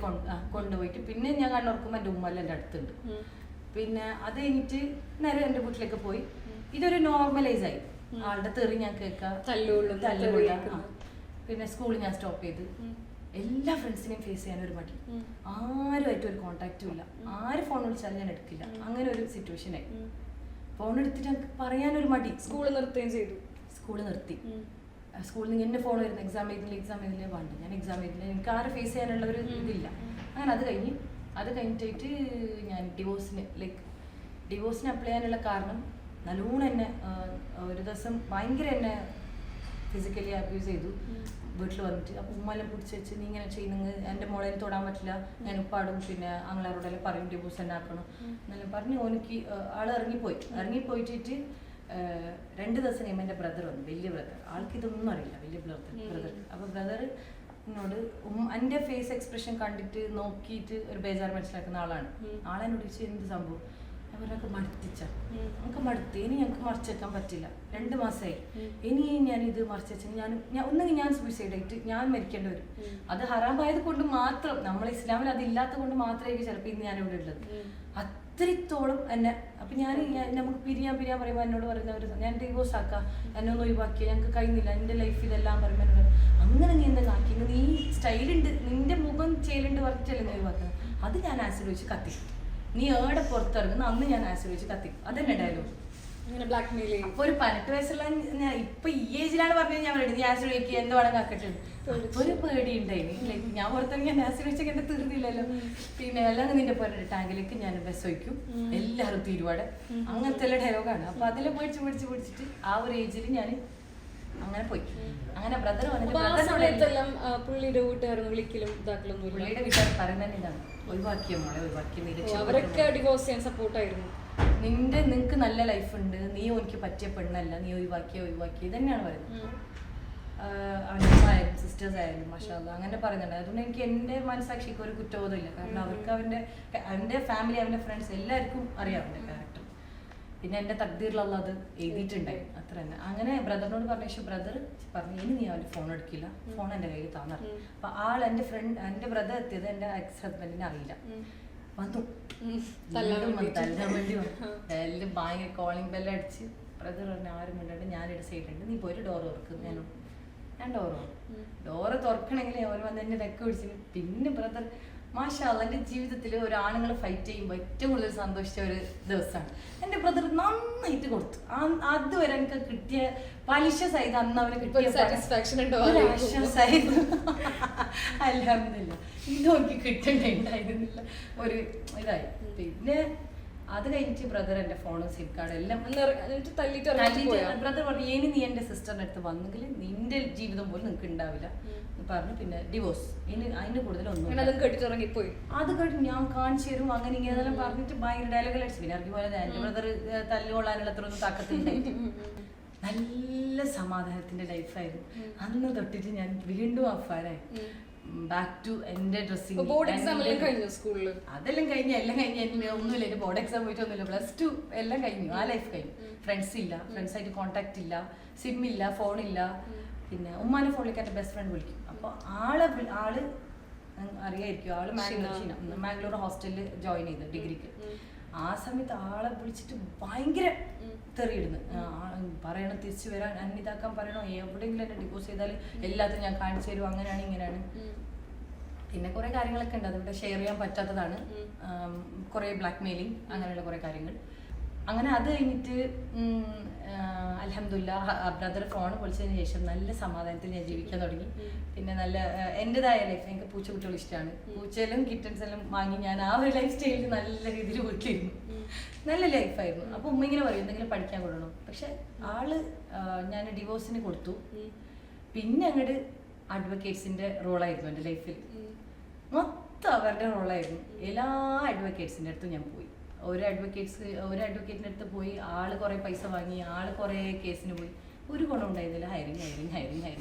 കൊണ്ടുപോയിട്ട് പിന്നെ ഞാൻ കണ്ണുറക്കുമ്പോൾ എൻ്റെ ഉമ്മല്ലാം എൻ്റെ അടുത്തുണ്ട്. പിന്നെ അത് കഴിഞ്ഞിട്ട് നേരെ എൻ്റെ വീട്ടിലേക്ക് പോയി. ഇതൊരു നോർമലൈസ് ആയി. ആളുടെ തെറി ഞാൻ കേൾക്കാം, തല്ലുകൊള്ള. പിന്നെ സ്കൂളിൽ ഞാൻ സ്റ്റോപ്പ് ചെയ്ത് എല്ലാ ഫ്രണ്ട്സിനെയും ഫേസ് ചെയ്യാൻ ഒരു മടി, ആരുമായിട്ട് ഒരു കോണ്ടാക്റ്റും ഇല്ല. ആര് ഫോൺ വിളിച്ചാലും ഞാൻ എടുക്കില്ല. അങ്ങനെ ഒരു സിറ്റുവേഷനായി. ഫോൺ എടുത്തിട്ട് എനിക്ക് പറയാനൊരു മടി. സ്കൂള് നിർത്തി. സ്കൂളിൽ നിന്ന് എന്നെ ഫോൺ വരുന്നു, എക്സാം ചെയ്തില്ല വേണ്ട, ഞാൻ എക്സാം ചെയ്തില്ല, എനിക്ക് ആരെ ഫേസ് ചെയ്യാനുള്ള ഒരു ഇതില്ല. അങ്ങനെ അത് കഴിഞ്ഞിട്ട് ഞാൻ ഡിവോഴ്സിന് അപ്ലൈ ചെയ്യാനുള്ള കാരണം നല്ലോണം എന്നെ ഒരു ദിവസം ഭയങ്കര എന്നെ ഫിസിക്കലി അബ്യൂസ് ചെയ്തു വീട്ടിൽ വന്നിട്ട്. അപ്പോൾ ഉമ്മെല്ലാം പിടിച്ച് വെച്ച് നീ ഇങ്ങനെ ചെയ്യുന്നെങ്കിൽ എൻ്റെ മോളേൽ തൊടാൻ പറ്റില്ല, ഞാൻ ഉപ്പാടും പിന്നെ ആങ്ങളാരോടെല്ലാം പറയും ഡിവോഴ്സ് തന്നെ ആക്കണം എന്നെല്ലാം പറഞ്ഞ് ഓനിക്ക് ആൾ ഇറങ്ങിപ്പോയിട്ട് 2 ദിവസം കഴിയുമ്പോൾ എൻ്റെ ബ്രദർ വന്നു, വലിയ ബ്രദർ. ആൾക്ക് ഇതൊന്നും അറിയില്ല, വലിയ ബ്രദർ. അപ്പോൾ ബ്രദർ എന്നോട് എൻ്റെ ഫേസ് എക്സ്പ്രഷൻ കണ്ടിട്ട് നോക്കിയിട്ട് ഒരു ബേജാറ് മനസ്സിലാക്കുന്ന ആളാണ്. ആളെന്നോട് ചോദിച്ചു എന്ത് സംഭവം. അവരൊക്കെ മടുത്തിച്ച നമുക്ക് മടുത്ത് ഇനി ഞങ്ങൾക്ക് മറച്ചു വെക്കാൻ പറ്റില്ല. 2 മാസമായി ഇനി ഞാനിത് മറച്ചു വെച്ചാൽ ഒന്നെങ്കിൽ ഞാൻ സൂയിസൈഡ് ആയിട്ട് ഞാൻ മരിക്കേണ്ടി വരും. അത് ഹറാമായത് കൊണ്ട് മാത്രം, നമ്മൾ ഇസ്ലാമിൽ അതില്ലാത്ത കൊണ്ട് മാത്രമായിരിക്കും ചിലപ്പോൾ ഇന്ന് ഞാൻ ഇവിടെ ഉള്ളത്. അത്രത്തോളം എന്നെ അപ്പം നമുക്ക് പിരിയാൻ പറയുമ്പോൾ എന്നോട് പറയുന്നവർ ഞാൻ ഡിവോഴ്സ് ആക്കാം, എന്നെ ഒന്ന് ഒഴിവാക്കിയ ഞങ്ങൾക്ക് കഴിയുന്നില്ല, എൻ്റെ ലൈഫ് ഇതെല്ലാം പറയുമ്പോൾ എന്നോട് അങ്ങനെ നീ എന്താ ആക്കി, നീ സ്റ്റൈലുണ്ട്, നിന്റെ മുഖം ചെയ്യലുണ്ട് പറഞ്ഞിട്ടല്ലേ നീ ഒഴിവാക്കുന്നത്. അത് ഞാൻ ആസിഡ് വെച്ച് കത്തി, നീ ഏടെ പുറത്തിറങ്ങുന്ന അന്ന് ഞാൻ ആസിഡ് വെച്ച് കത്തി. അതന്നെ ഡയലോഗ്. അപ്പൊ ഒരു 18 വയസ്സുള്ള ഞാൻ ഇപ്പൊ ഈ ഏജിലാണ് പറഞ്ഞത് ഞാൻ പറയുന്നത് നീ ആസിഡ് വെക്കുക എന്ത് വേണം കാക്കട്ടെ. ഒരു പേടി ഉണ്ടായിന്, ലൈക്ക് ഞാൻ പുറത്തിറങ്ങി ഞാൻ ആസിഡ് വെച്ചൊക്കെ എന്റെ തീർന്നില്ലല്ലോ. പിന്നെ എല്ലാം നിന്റെ പോലെ ടാങ്കിലേക്ക് ഞാൻ ബസ് വയ്ക്കും, എല്ലാവരും തീരുവാടെ, അങ്ങനത്തെ എല്ലാ ഡയലോഗാണ്. അപ്പൊ അതിലെ പിടിച്ചിട്ട് ആ ഒരു ഏജിൽ ഞാൻ അങ്ങനെ പോയി. അങ്ങനെ ബ്രദർ പുള്ളിയുടെ വീട്ടുകാരൊന്നും വിളിക്കലും ഇതാക്കലൊന്നും പുള്ളിയുടെ വീട്ടുകാർ പറയുന്നത് ഇതാണ്, ഒഴിവാക്കിയ മോളെ അവരൊക്കെ ഡിവോഴ്സ് ചെയ്യാൻ സപ്പോർട്ടായിരുന്നു. നിനക്ക് നല്ല ലൈഫ് ഉണ്ട്, നീ എനിക്ക് പറ്റിയ പെണ്ണല്ല, നീ ഒഴിവാക്കി ഇതന്നെയാണ് പറയുന്നത്. അമ്മയായാലും സിസ്റ്റേഴ്സ് ആയാലും മാഷാഅല്ലാ അങ്ങനെ പറയുന്നുണ്ട്. അതുകൊണ്ട് എനിക്ക് എൻ്റെ മനസ്സാക്ഷിക്ക് ഒരു കുറ്റബോധമില്ല. കാരണം അവർക്ക് അവൻ്റെ ഫാമിലി, അവൻ്റെ ഫ്രണ്ട്സ് എല്ലാവർക്കും അറിയാം അവൻ്റെ ക്യാരക്ടർ. പിന്നെ എൻ്റെ തക്ദീറിലുള്ള അത് എഴുതിയിട്ടുണ്ടായി, അത്ര തന്നെ. അങ്ങനെ ബ്രദറിനോട് പറഞ്ഞ ശേഷം ബ്രദർ പറഞ്ഞു ഇനി നീ അവൻ്റെ ഫോൺ എടുക്കില്ല, ഫോൺ എൻ്റെ കയ്യിൽ താന്നറി. അപ്പം എൻ്റെ ബ്രദർ എത്തിയത് എൻ്റെ എക്സ് ഹസ്ബൻഡിനെ അറിയില്ല, വന്നു തല്ലാൻ വേണ്ടി വന്നു. എല്ലാം ഭയങ്കര കോളിംഗ് ബെല്ല് അടിച്ച് ബ്രദർ പറഞ്ഞു ആരും വേണ്ടിട്ട് ഞാനിവിടെ സൈഡുണ്ട്, നീ പോയിട്ട് ഡോർ തുറക്കും. ഞാൻ ഡോറ് തുറക്കണമെങ്കിൽ അവർ വന്ന് എന്നെ രക്ക പിടിച്ചിട്ട്. പിന്നെ ബ്രദർ മാഷാഅല്ലാ എൻ്റെ ജീവിതത്തിൽ ഒരു ആണുങ്ങൾ ഫൈറ്റ് ചെയ്യുമ്പോൾ ഏറ്റവും കൂടുതൽ സന്തോഷിച്ച ഒരു ദിവസമാണ്. എൻ്റെ ബ്രദർ നന്നായിട്ട് കൊടുത്തു. അതുവരെ എനിക്ക് കിട്ടിയ പലിശ സഹിതം അന്ന് അവന് കിട്ടിയ സാറ്റിസ്ഫാക്ഷൻ ആശ്വാസമായിരുന്നു. അൽഹംദുലില്ലാ, ഇതൊക്കെ കിട്ടണ്ടായിരുന്നില്ല ഒരു ഇതായി. പിന്നെ അത് കഴിഞ്ഞിട്ട് ബ്രദർ എൻ്റെ ഫോണും സിം കാർഡ് എല്ലാം തല്ലിട്ട് ബ്രദർ പറഞ്ഞു ഇനി നീ എൻ്റെ സിസ്റ്ററിൻ്റെ അടുത്ത് വന്നെങ്കിൽ നിന്റെ ജീവിതം പോലും നിങ്ങൾക്ക് ഉണ്ടാവില്ല പറഞ്ഞു. പിന്നെ ഡിവോഴ്സ്, ഇനി അതിന് കൂടുതലൊന്നും കേട്ടിറങ്ങിപ്പോയി. അത് കേട്ട് ഞാൻ കാണിച്ചു തരും അങ്ങനെ ഇങ്ങനെ പറഞ്ഞിട്ട് ഭയങ്കര ഡയലോഗ് അടിച്ചു. പിന്നെ ഇറങ്ങി പോലെ എൻ്റെ ബ്രദർ തല്ലുകൊള്ളാനുള്ള അത്ര ഒന്നും താക്കത്തിണ്ടായി. നല്ല സമാധാനത്തിന്റെ ലൈഫായിരുന്നു. അന്ന് തൊട്ടിട്ട് ഞാൻ വീണ്ടും അഫാനായി ബാക്ക് ടു എന്റെ ഡ്രസ്സിംഗ്. അതെല്ലാം കഴിഞ്ഞു, എല്ലാം കഴിഞ്ഞ ഒന്നുമില്ല. എന്റെ ബോർഡ് എക്സാം പോയിട്ടൊന്നുമില്ല. +2 എല്ലാം കഴിഞ്ഞു, ആ ലൈഫ് കഴിഞ്ഞു. ഫ്രണ്ട്സ് ഇല്ല, ഫ്രണ്ട്സായിട്ട് കോൺടാക്ട് ഇല്ല, സിം ഇല്ല, ഫോണില്ല. പിന്നെ ഉമ്മാന്റെ ഫോണിലേക്ക് എൻ്റെ ബെസ്റ്റ് ഫ്രണ്ട് വിളിക്കും. അപ്പോൾ ആള് അറിയായിരിക്കും, ആള് മാംഗ്ലൂർ ഹോസ്റ്റലിൽ ജോയിൻ ചെയ്ത് ഡിഗ്രിക്ക്. ആ സമയത്ത് ആളെ വിളിച്ചിട്ട് ഭയങ്കര തെറിയിടുന്നു. പറയണം തിരിച്ചു വരാൻ, അന്നിതാക്കാൻ പറയണോ, എവിടെയെങ്കിലും എന്നെ ഡിവോഴ്സ് ചെയ്താൽ എല്ലാത്തിനും ഞാൻ കാണിച്ചു തരും, അങ്ങനെയാണ് ഇങ്ങനെയാണ്. പിന്നെ കുറേ കാര്യങ്ങളൊക്കെ ഉണ്ട്, അതിവിടെ ഷെയർ ചെയ്യാൻ പറ്റാത്തതാണ്. കുറേ ബ്ലാക്ക് മെയിലിങ് അങ്ങനെയുള്ള കുറേ കാര്യങ്ങൾ. അങ്ങനെ അത് കഴിഞ്ഞിട്ട് അൽഹംദുലില്ലാ ബ്രദർ ഫോൺ വിളിച്ചതിന് ശേഷം നല്ല സമാധാനത്തിൽ ഞാൻ ജീവിക്കാൻ തുടങ്ങി. പിന്നെ നല്ല എൻ്റെതായ ലൈഫ്, എനിക്ക് പൂച്ചക്കുട്ടികൾ ഇഷ്ടമാണ്. പൂച്ചയിലും കിറ്റൻസെല്ലാം വാങ്ങി ഞാൻ ആ ഒരു ലൈഫ് സ്റ്റൈലിൽ നല്ല രീതിയിൽ വീട്ടിലിരുന്നു. നല്ല ലൈഫായിരുന്നു. അപ്പോൾ ഉമ്മ ഇങ്ങനെ പറയും എന്തെങ്കിലും പഠിക്കാൻ കൊടുക്കണം. പക്ഷെ ഞാൻ ഡിവോഴ്സിന് കൊടുത്തു. പിന്നെ അങ്ങോട്ട് അഡ്വക്കേറ്റ്സിൻ്റെ റോളായിരുന്നു എൻ്റെ ലൈഫിൽ. മൊത്തം അവരുടെ റോളായിരുന്നു. എല്ലാ അഡ്വക്കേറ്റ്സിൻ്റെ അടുത്തും ഞാൻ പോയി. ഒരു അഡ്വക്കേറ്റിൻ്റെ അടുത്ത് പോയി, ആള് കുറേ പൈസ വാങ്ങി, ആള് കുറേ കേസിന് പോയി. ഒരു ഗുണം ഉണ്ടായിരുന്നില്ല. ഹയറിങ്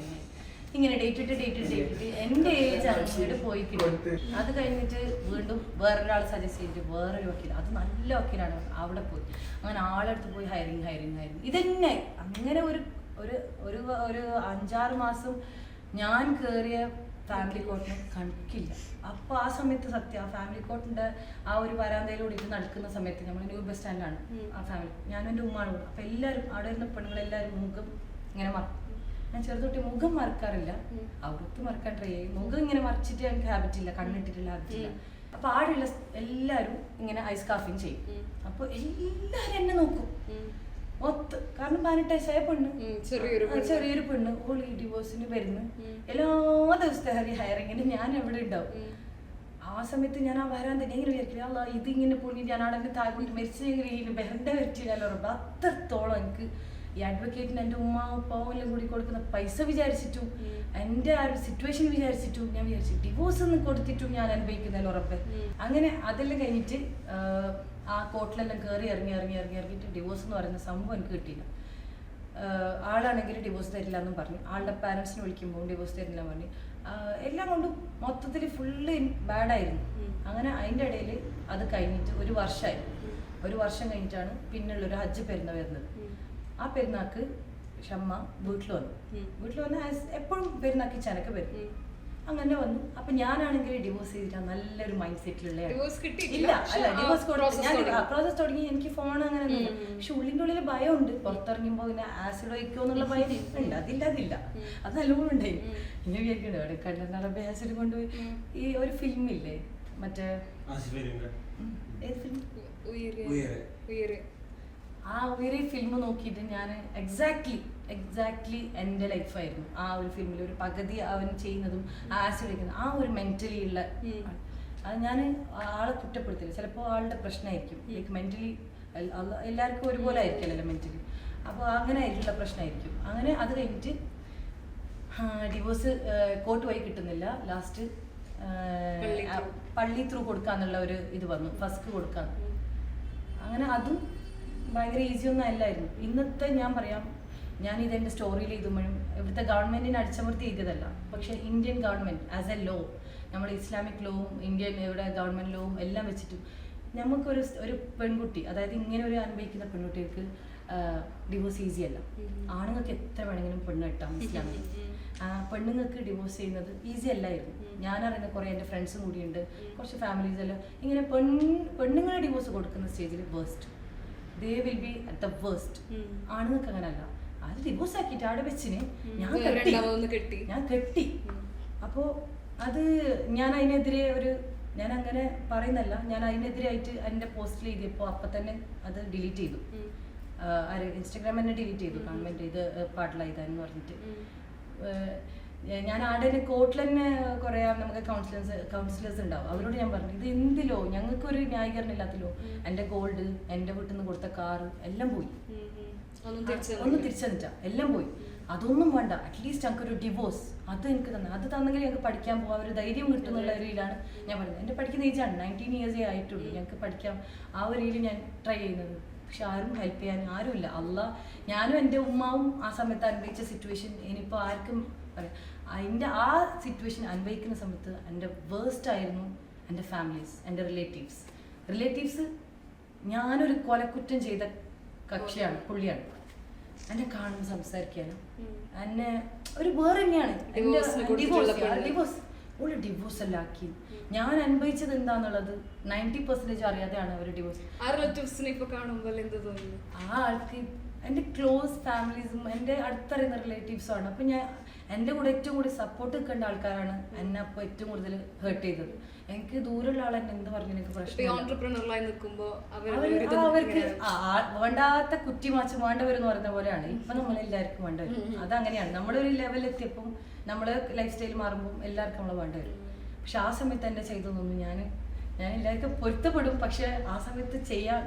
ഇങ്ങനെ ഡേറ്റ് എൻ്റെ ഏജ് അങ്ങോട്ട് പോയി കിട്ടും. അത് കഴിഞ്ഞിട്ട് വീണ്ടും വേറൊരാൾ സജസ്റ്റ് ചെയ്തിട്ട് വേറൊരു വക്കീൽ, അത് നല്ല വക്കീലാണ്, അവിടെ പോയി. അങ്ങനെ ആളെടുത്ത് പോയി ഹയറിങ് ഇതന്നെ. അങ്ങനെ ഒരു 5-6 മാസം ഞാൻ കയറിയ ഫാമിലി കോർട്ടിന് കണക്കില്ല. അപ്പോൾ ആ സമയത്ത് സത്യം ആ ഫാമിലി കോർട്ടിൻ്റെ ആ ഒരു വരാന്തയിലൂടെ ഇത് നടക്കുന്ന സമയത്ത് നമ്മൾ ന്യൂ ബസ് സ്റ്റാൻഡാണ് ആ ഫാമിലി, ഞാനും എൻ്റെ ഉമ്മാണ്. അപ്പോൾ എല്ലാവരും അവിടെ വരുന്ന പെണ്ണുങ്ങളെല്ലാവരും മുഖം ഇങ്ങനെ മറക്കും. ഞാൻ ചെറുതൊട്ടി മുഖം മറക്കാറില്ല, അവിടുത്തെ മറക്കാൻ ട്രൈ ചെയ്യും. മുഖം ഇങ്ങനെ മറിച്ചിട്ട് എനിക്ക് ഹാബിറ്റില്ല, കണ്ണിട്ടിട്ടില്ല, ഹാബിറ്റില്ല. അപ്പോൾ ആടെയുള്ള എല്ലാവരും ഇങ്ങനെ ഐസ് കാഫിങ് ചെയ്യും. അപ്പോൾ എല്ലാവരും എന്നെ നോക്കും കാരണം 18 വയസ്സായ പെണ്ണ്, ചെറിയൊരു പെണ്ണ്, ഓൾ ഈ ഡിവോഴ്സിന് വരുന്നു. എല്ലാ ദിവസത്തെ ഹയറിങ്ങിന് ഞാൻ എവിടെ ഉണ്ടാവും. ആ സമയത്ത് ഞാൻ ആ വരാൻ തന്നെ ഇങ്ങനെ വിചാരിക്കില്ല, അല്ല ഇതിങ്ങനെ പൊണ്ണി ഞാൻ അവിടെ താഴോട്ട് മരിച്ചെങ്കിൽ ബെഹറിൻ്റെ വരച്ചില്ലല്ലോ. അത്രത്തോളം എനിക്ക് ഈ അഡ്വക്കേറ്റിന് എൻ്റെ ഉമ്മ ഉപ്പാവും എല്ലാം കൂടി കൊടുക്കുന്ന പൈസ വിചാരിച്ചിട്ടും എൻ്റെ ആ ഒരു സിറ്റുവേഷൻ വിചാരിച്ചിട്ടും ഞാൻ വിചാരിച്ചു ഡിവോഴ്സ് ഒന്ന് കൊടുത്തിട്ടും ഞാൻ അനുഭവിക്കുന്നല്ലോ ഉറപ്പ്. അങ്ങനെ അതെല്ലാം കഴിഞ്ഞിട്ട് ആ കോർട്ടിലെല്ലാം കയറി ഇറങ്ങിയിട്ട് ഡിവോഴ്സ് എന്ന് പറയുന്ന സംഭവം എനിക്ക് കിട്ടിയില്ല. ആളാണെങ്കിൽ ഡിവോഴ്സ് തരില്ല എന്നും പറഞ്ഞു. ആളുടെ പാരൻസിനെ വിളിക്കുമ്പോൾ ഡിവോഴ്സ് തരില്ല പറഞ്ഞു. എല്ലാം കൊണ്ടും മൊത്തത്തിൽ ഫുള്ള് ബാഡായിരുന്നു. അങ്ങനെ അതിൻ്റെ ഇടയിൽ അത് കഴിഞ്ഞിട്ട് ഒരു വർഷമായി. ഒരു വർഷം കഴിഞ്ഞിട്ടാണ് പിന്നുള്ളൊരു ഹജ്ജ് പെരുന്നാൾ വരുന്നത്. ആ പെരുന്നാൾക്ക് ഷമ്മ വീട്ടിൽ വന്ന് എപ്പോഴും പെരുന്നാക്കി ചനക്ക് വരും. അങ്ങനെ വന്നു. അപ്പൊ ഞാനാണെങ്കിൽ ഡിവോഴ്സ് ചെയ്തിട്ട് നല്ലൊരു മൈൻഡ് സെറ്റിലുള്ള ഡിവോഴ്സ് പ്രോസസ് തുടങ്ങി. എനിക്ക് ഫോൺ അങ്ങനെ ഒന്നുമില്ല, പക്ഷെ ഉള്ളിൻ്റെ ഉള്ളിൽ ഭയമുണ്ട്. പുറത്തിറങ്ങുമ്പോൾ ഇങ്ങനെ ആസിഡ് ഒഴിക്കുമോ എന്നുള്ള ഭയം ഉണ്ട്. അതില്ല അത് നല്ലോണം ഉണ്ടായി. ഇനി വിചാരിക്കണ്ടോ അവിടെ കണ്ണട ആസിഡ് കൊണ്ടുപോയി. ഈ ഒരു ഫിലിമില്ലേ മറ്റേ ഏത് ഫിലിം, ആ ഒരു ഫിലിം നോക്കിയിട്ട് ഞാൻ എക്സാക്ട്ലി എൻ്റെ ലൈഫായിരുന്നു ആ ഒരു ഫിലിമിൽ. ഒരു പകുതി അവൻ ചെയ്യുന്നതും ആസിഡ് വയ്ക്കുന്നതും ആ ഒരു മെന്റലി ഉള്ള അത് ഞാൻ ആളെ കുറ്റപ്പെടുത്തില്ല. ചിലപ്പോൾ ആളുടെ പ്രശ്നമായിരിക്കും, ലൈക്ക് മെന്റലി എല്ലാവർക്കും ഒരുപോലെ ആയിരിക്കില്ലല്ലോ മെന്റലി. അപ്പോൾ അങ്ങനെ ആയിട്ടുള്ള പ്രശ്നമായിരിക്കും. അങ്ങനെ അത് കഴിഞ്ഞിട്ട് ഡിവോഴ്സ് കോർട്ട് വഴി കിട്ടുന്നില്ല. ലാസ്റ്റ് പള്ളി ത്രൂ കൊടുക്കാന്നുള്ള ഒരു ഇത് വന്നു, ഫസ്റ്റ് കൊടുക്കാൻ. അങ്ങനെ അതും ഭയങ്കര ഈസി ഒന്നും അല്ലായിരുന്നു. ഇന്നത്തെ ഞാൻ പറയാം, ഞാൻ ഇതെൻ്റെ സ്റ്റോറിയിൽ എഴുതുമ്പോഴും ഇവിടുത്തെ ഗവൺമെൻറ്റിനെ അടിച്ചമർത്തി എഴുതിയതല്ല. പക്ഷേ Indian government as a law, നമ്മുടെ ഇസ്ലാമിക് ലോവും ഇന്ത്യൻ ഇവിടെ ഗവൺമെൻറ് ലോവും എല്ലാം വെച്ചിട്ടും നമുക്കൊരു പെൺകുട്ടി, അതായത് ഇങ്ങനെ ഒരു അനുഭവിക്കുന്ന പെൺകുട്ടികൾക്ക് ഡിവോഴ്സ് ഈസി അല്ല. ആണുങ്ങൾക്ക് എത്ര വേണമെങ്കിലും പെണ്ണ് കിട്ടാം ഇസ്ലാമിൽ. പെണ്ണുങ്ങൾക്ക് ഡിവോഴ്സ് ചെയ്യുന്നത് ഈസി അല്ലായിരുന്നു. ഞാനറിയുന്ന കുറേ എൻ്റെ ഫ്രണ്ട്സും കൂടിയുണ്ട്, കുറച്ച് ഫാമിലീസ് എല്ലാം ഇങ്ങനെ പെണ്ണുങ്ങളെ ഡിവോഴ്സ് കൊടുക്കുന്ന സ്റ്റേജിൽ waste. They will be at the waste. ആണുങ്ങൾക്ക് അങ്ങനല്ല. അത് ഡിവോഴ്സ് ആക്കിയിട്ട് അവിടെ വെച്ചിന് ഞാൻ കെട്ടി. അപ്പോൾ അത് ഞാൻ അതിനെതിരെ ഞാൻ അങ്ങനെ പറയുന്നല്ല, ഞാൻ അതിനെതിരായിട്ട് എൻ്റെ പോസ്റ്റിൽ എഴുതിയപ്പോൾ അപ്പം തന്നെ അത് ഡിലീറ്റ് ചെയ്തു. ഇൻസ്റ്റാഗ്രാം തന്നെ ഡിലീറ്റ് ചെയ്തു. ഗവൺമെൻറ് ഇത് പാടില്ല ഇതെന്ന് പറഞ്ഞിട്ട്. ഞാൻ ആടെ കോർട്ടിൽ തന്നെ കുറേ നമുക്ക് കൗൺസിലേഴ്സ് ഉണ്ടാവും. അവരോട് ഞാൻ പറഞ്ഞു, ഇത് എന്തിലോ ഞങ്ങൾക്കൊരു ന്യായീകരണം ഇല്ലാത്തല്ലോ. എൻ്റെ ഗോൾഡ്, എൻ്റെ വീട്ടിൽ നിന്ന് കൊടുത്ത കാറ് എല്ലാം പോയി. ഒന്നും തിരിച്ചെന്നിട്ടാ എല്ലാം പോയി. അതൊന്നും വേണ്ട, അറ്റ്ലീസ്റ്റ് ഞങ്ങൾക്കൊരു ഡിവോഴ്സ് അത് എനിക്ക് അത് തന്നെങ്കിൽ ഞങ്ങൾക്ക് പഠിക്കാൻ പോകാം, ഒരു ധൈര്യം കിട്ടുന്നുള്ള ഒരു രീതിയിലാണ് ഞാൻ പറയുന്നത്. എൻ്റെ പഠിക്കുന്ന ഏജാണ് 19 ഇയേഴ്സേ ആയിട്ടുള്ളൂ. ഞങ്ങൾക്ക് പഠിക്കാം, ആ ഒരു രീതിയിൽ ഞാൻ ട്രൈ ചെയ്യുന്നത്. പക്ഷെ ആരും ഹെൽപ്പ് ചെയ്യാൻ ആരുമില്ല. ഞാനും എൻ്റെ ഉമ്മാവും ആ സമയത്ത് അനുഭവിച്ച സിറ്റുവേഷൻ ഇനിയിപ്പോൾ ആർക്കും പറയാം. അതിൻ്റെ ആ സിറ്റുവേഷൻ അനുഭവിക്കുന്ന സമയത്ത് എൻ്റെ വേസ്റ്റ് ആയിരുന്നു എൻ്റെ ഫാമിലീസ്, എൻ്റെ റിലേറ്റീവ്സ്. ഞാനൊരു കൊലക്കുറ്റം ചെയ്ത കക്ഷിയാണ്, പുള്ളിയാണ്. എന്നെ കാണുമ്പോൾ സംസാരിക്കാനും എന്നെ ഒരു വേറെ തന്നെയാണ്. ഡിവോഴ്സ് എല്ലാം ആക്കി. ഞാൻ അനുഭവിച്ചത് എന്താന്നുള്ളത് 90% അറിയാതെയാണ് അവർ ഡിവോഴ്സ്. ആ ആൾക്ക് എൻ്റെ ക്ലോസ് ഫാമിലീസും എൻ്റെ അടുത്തറിയുന്ന റിലേറ്റീവ്സും ആണ്. അപ്പം എൻ്റെ കൂടെ ഏറ്റവും കൂടുതൽ സപ്പോർട്ട് നിൽക്കേണ്ട ആൾക്കാരാണ് എന്നെ അപ്പോൾ ഏറ്റവും കൂടുതൽ ഹേർട്ട് ചെയ്തത്. എനിക്ക് ദൂരമുള്ള ആൾ എന്നെ എന്ത് പറഞ്ഞു എനിക്ക് പ്രശ്നം. അവർക്ക് വേണ്ടാത്ത കുറ്റിമാച്ച് വേണ്ടവരെന്ന് പറയുന്ന പോലെയാണ് ഇപ്പം നമ്മളെല്ലാവർക്കും വേണ്ടവരും. അതങ്ങനെയാണ്. നമ്മളൊരു ലെവലെത്തിയപ്പം നമ്മള് ലൈഫ് സ്റ്റൈൽ മാറുമ്പോൾ എല്ലാവർക്കും നമ്മൾ വേണ്ടവരും. പക്ഷെ ആ സമയത്ത് എന്നെ ചെയ്തതൊന്നും ഞാൻ എല്ലാവർക്കും പൊരുത്തപ്പെടും. പക്ഷെ ആ സമയത്ത്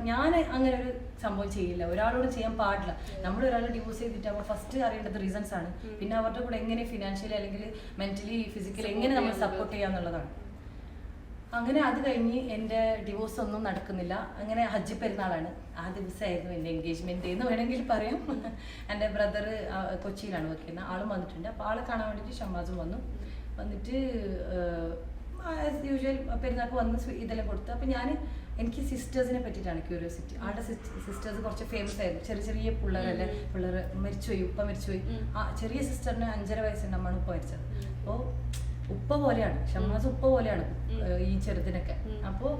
ഞാൻ അങ്ങനെ ഒരു സംഭവം ചെയ്യില്ല, ഒരാളോട് ചെയ്യാൻ പാടില്ല. നമ്മൾ ഒരാളെ ഡിവോഴ്സ് ചെയ്തിട്ടാകുമ്പോൾ ഫസ്റ്റ് അറിയേണ്ടത് റീസൺസ് ആണ്. പിന്നെ അവരുടെ കൂടെ എങ്ങനെ ഫിനാൻഷ്യലി അല്ലെങ്കിൽ മെന്റലി ഫിസിക്കലി എങ്ങനെ നമ്മൾ സപ്പോർട്ട് ചെയ്യാന്നുള്ളതാണ്. അങ്ങനെ അത് കഴിഞ്ഞ് എൻ്റെ ഡിവോഴ്സ് ഒന്നും നടക്കുന്നില്ല. അങ്ങനെ ഹജ്ജ് പെരുന്നാളാണ്, ആ ദിവസമായിരുന്നു എൻ്റെ എൻഗേജ്മെൻറ്റ് എന്ന് വേണമെങ്കിൽ പറയാം. എൻ്റെ ബ്രദർ കൊച്ചിയിലാണ് വർക്ക് ചെയ്യുന്നത്, ആളും വന്നിട്ടുണ്ട്. അപ്പോൾ ആളെ കാണാൻ വേണ്ടിയിട്ട് ഷമ്മാസും വന്നിട്ട് ആസ് യൂഷ്വൽ പെരുന്നാൾക്ക് വന്ന് ഇതെല്ലാം കൊടുത്തു. അപ്പോൾ എനിക്ക് സിസ്റ്റേഴ്സിനെ പറ്റിയിട്ടാണ് ക്യൂരിയോസിറ്റി. ആളുടെ സിസ്റ്റേഴ്സ് കുറച്ച് ഫേമസ് ആയിരുന്നു. ചെറിയ പിള്ളേർ മരിച്ചുപോയി, ഉപ്പ മരിച്ചുപോയി. ആ ചെറിയ സിസ്റ്ററിന് 5.5 വയസ്സുണ്ട്, അമ്മാണ് ഉപ്പ മരിച്ചത്. അപ്പോൾ ഉപ്പ പോലെയാണ് ഷമ്മാസ്, ഉപ്പ പോലെയാണ് ഈ ചെറുതിനൊക്കെ. അപ്പോൾ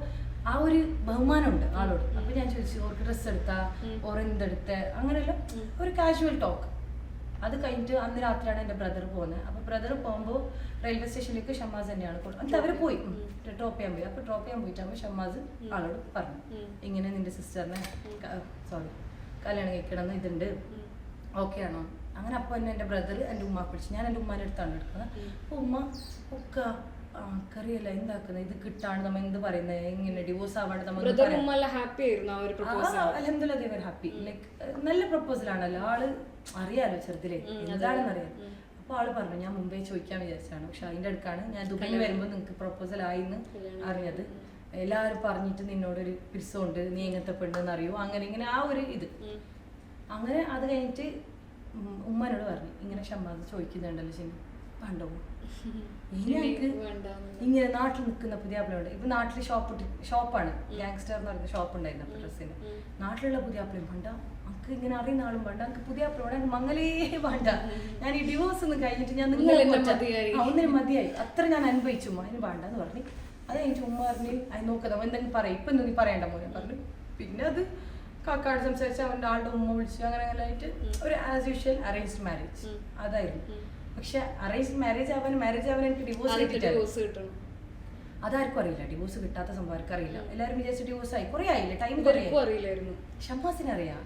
ആ ഒരു ബഹുമാനമുണ്ട് ആളോട്. അപ്പോൾ ഞാൻ ചോദിച്ചു, ഓർക്ക് ഡ്രസ്സ് എടുത്താ, ഓർ എന്തെടുത്ത, അങ്ങനെയല്ല ഒരു കാഷ്വൽ ടോക്ക്. അത് കഴിഞ്ഞിട്ട് അന്ന് രാത്രിയാണ് എൻ്റെ ബ്രദർ പോകുന്നത്. അപ്പോൾ ബ്രദർ പോകുമ്പോൾ റെയിൽവേ സ്റ്റേഷനിലേക്ക് ഷമ്മാസ് തന്നെയാണ് എന്നിട്ട് അവർ പോയി ഡ്രോപ്പ് ചെയ്യാൻ പോയി. അപ്പോൾ ഡ്രോപ്പ് ചെയ്യാൻ പോയിട്ടാകുമ്പോൾ ഷമ്മാസ് ആളോട് പറഞ്ഞു, ഇങ്ങനെ നിന്റെ സിസ്റ്ററിനെ കല്യാണം കഴിക്കണമെന്ന് ഇതുണ്ട്, ഓക്കെ ആണോ? അങ്ങനെ അപ്പോൾ തന്നെ എൻ്റെ ബ്രദർ എൻ്റെ ഉമ്മ പിടിച്ചു. ഞാൻ എൻ്റെ ഉമ്മാൻ്റെ അടുത്താണ് എടുക്കുന്നത്. അപ്പോൾ ഉമ്മ ഒക്കെ കറിയല്ല എന്താക്കുന്നത്, ഇത് കിട്ടാണ്ട് നമ്മൾ എന്ത് പറയുന്നത്, ഇങ്ങനെ ഡിവോഴ്സ് ആവാണ്ട് നമ്മൾ അൽഹംദുലില്ലാഹ് ഹാപ്പി. ലൈക്ക് നല്ല പ്രപ്പോസലാണല്ലോ, ആള് അറിയാലോ ചെറുതിലേ എന്താണെന്ന് അറിയാം. അപ്പോൾ ആള് പറഞ്ഞു, ഞാൻ മുമ്പേ ചോദിക്കാൻ വിചാരിച്ചാണ്, പക്ഷെ അതിൻ്റെ അടുക്കാണ് ഞാൻ ദുബൈയിൽ വരുമ്പോൾ നിങ്ങൾക്ക് പ്രപ്പോസൽ ആയിന്ന് അറിഞ്ഞത്. എല്ലാവരും പറഞ്ഞിട്ട് നിന്നോടൊരു പിരിസമുണ്ട്, നീ എങ്ങനത്തെ പെണ്ണെന്ന് അറിയോ, അങ്ങനെ ഇങ്ങനെ ആ ഒരു ഇത്. അങ്ങനെ അത് കഴിഞ്ഞിട്ട് ഉമ്മനോട് പറഞ്ഞു, ഇങ്ങനെ ഷമ്മാസ് ചോദിക്കുന്നുണ്ടല്ലോ ശരി, പണ്ടോ ഇങ്ങനെ നാട്ടിൽ നിൽക്കുന്ന പുതിയാപ്പിളുണ്ട്. ഇപ്പൊ നാട്ടിൽ ഷോപ്പാണ് ഗാങ്സ്റ്റർ എന്ന് പറയുന്ന ഷോപ്പ് ഉണ്ടായിരുന്നു അപ്പൊ ഡ്രസ്സിന്. നാട്ടിലുള്ള പുതിയാപ്പിളും വേണ്ട, നമുക്ക് ഇങ്ങനെ അറിയുന്ന ആളും വേണ്ട, നമുക്ക് പുതിയാപ്പിളോട് എനിക്ക് മംഗലേ വേണ്ട. ഞാൻ ഈ ഡിവോഴ്സ് ഒന്നും കഴിഞ്ഞിട്ട് ഞാൻ ഒന്നിനും മതിയായി, അത്ര ഞാൻ അനുഭവിച്ചു, അതിന് വേണ്ടെന്ന് പറഞ്ഞു. അത് കഴിഞ്ഞിട്ട് ഉമ്മ പറഞ്ഞ് അത് നോക്കാം എന്തെങ്കിലും പറയും, ഇപ്പൊ എന്തെങ്കിലും പറയണ്ട മോനെ പറഞ്ഞു. പിന്നെ അത് കാക്കാട് സംസാരിച്ച് അവൻ്റെ ആളുടെ ഉമ്മ വിളിച്ചു, അങ്ങനെ അങ്ങനെ ആയിട്ട് ഒരു ആസ് യൂഷ്വൽ അറേഞ്ച്ഡ് മാരേജ് അതായിരുന്നു. പക്ഷെ അറേഞ്ച്ഡ് മാരേജ് ആവാൻ എനിക്ക് ഡിവോഴ്സ് കിട്ടണം അതാർക്കും അറിയില്ല. ഡിവോഴ്സ് കിട്ടാത്ത സംഭവം ആർക്കും അറിയില്ല. എല്ലാവരും വിചാരിച്ചു ഡിവോഴ്സ് ആയി കുറെ ആയില്ലേ, ടൈം അറിയില്ലായിരുന്നു. ഷമ്മാസിനറിയാം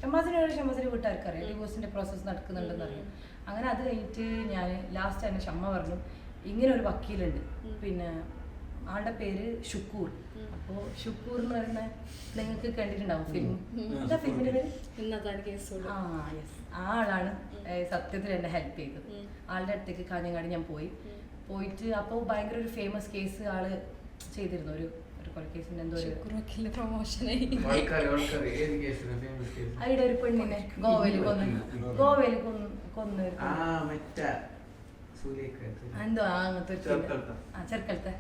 ഷമ്മാസിന്റെ വീട്ടുകാർക്ക് അറിയാം ഡിവോഴ്സിന്റെ പ്രോസസ്സ് നടക്കുന്നുണ്ടെന്ന് അറിയാം. അങ്ങനെ അത് കഴിഞ്ഞിട്ട് ഞാൻ ലാസ്റ്റ് തന്നെ ഷമ്മ പറഞ്ഞു ഇങ്ങനെ ഒരു വക്കീലുണ്ട്, പിന്നെ ആളുടെ പേര് ഷുക്കൂർ. അപ്പോൾ ഷുക്കൂർ എന്ന് പറയുന്ന നിങ്ങൾക്ക് കണ്ടിട്ടുണ്ടാവും ഫിലിം, എന്താ ഫിലിമിന്റെ പേര്? ആ യെസ്, ആ ആളാണ് സത്യത്തിൽ എന്നെ ഹെൽപ്പ് ചെയ്തത്. ആളുടെ അടുത്തേക്ക് കാഞ്ഞങ്ങാടി ഞാൻ പോയിട്ട് അപ്പോൾ ഭയങ്കര ഒരു ഫേമസ് കേസ് ആള് ചെയ്തിരുന്നു, ഒരു കൊലക്കേസിന്റെ എന്തോ അതിയുടെ ഒരു പെണ്ണിനെ ഗോവയിൽ കൊന്നു എന്തോ അങ്ങനത്തെ ചെറുക്കലത്തെ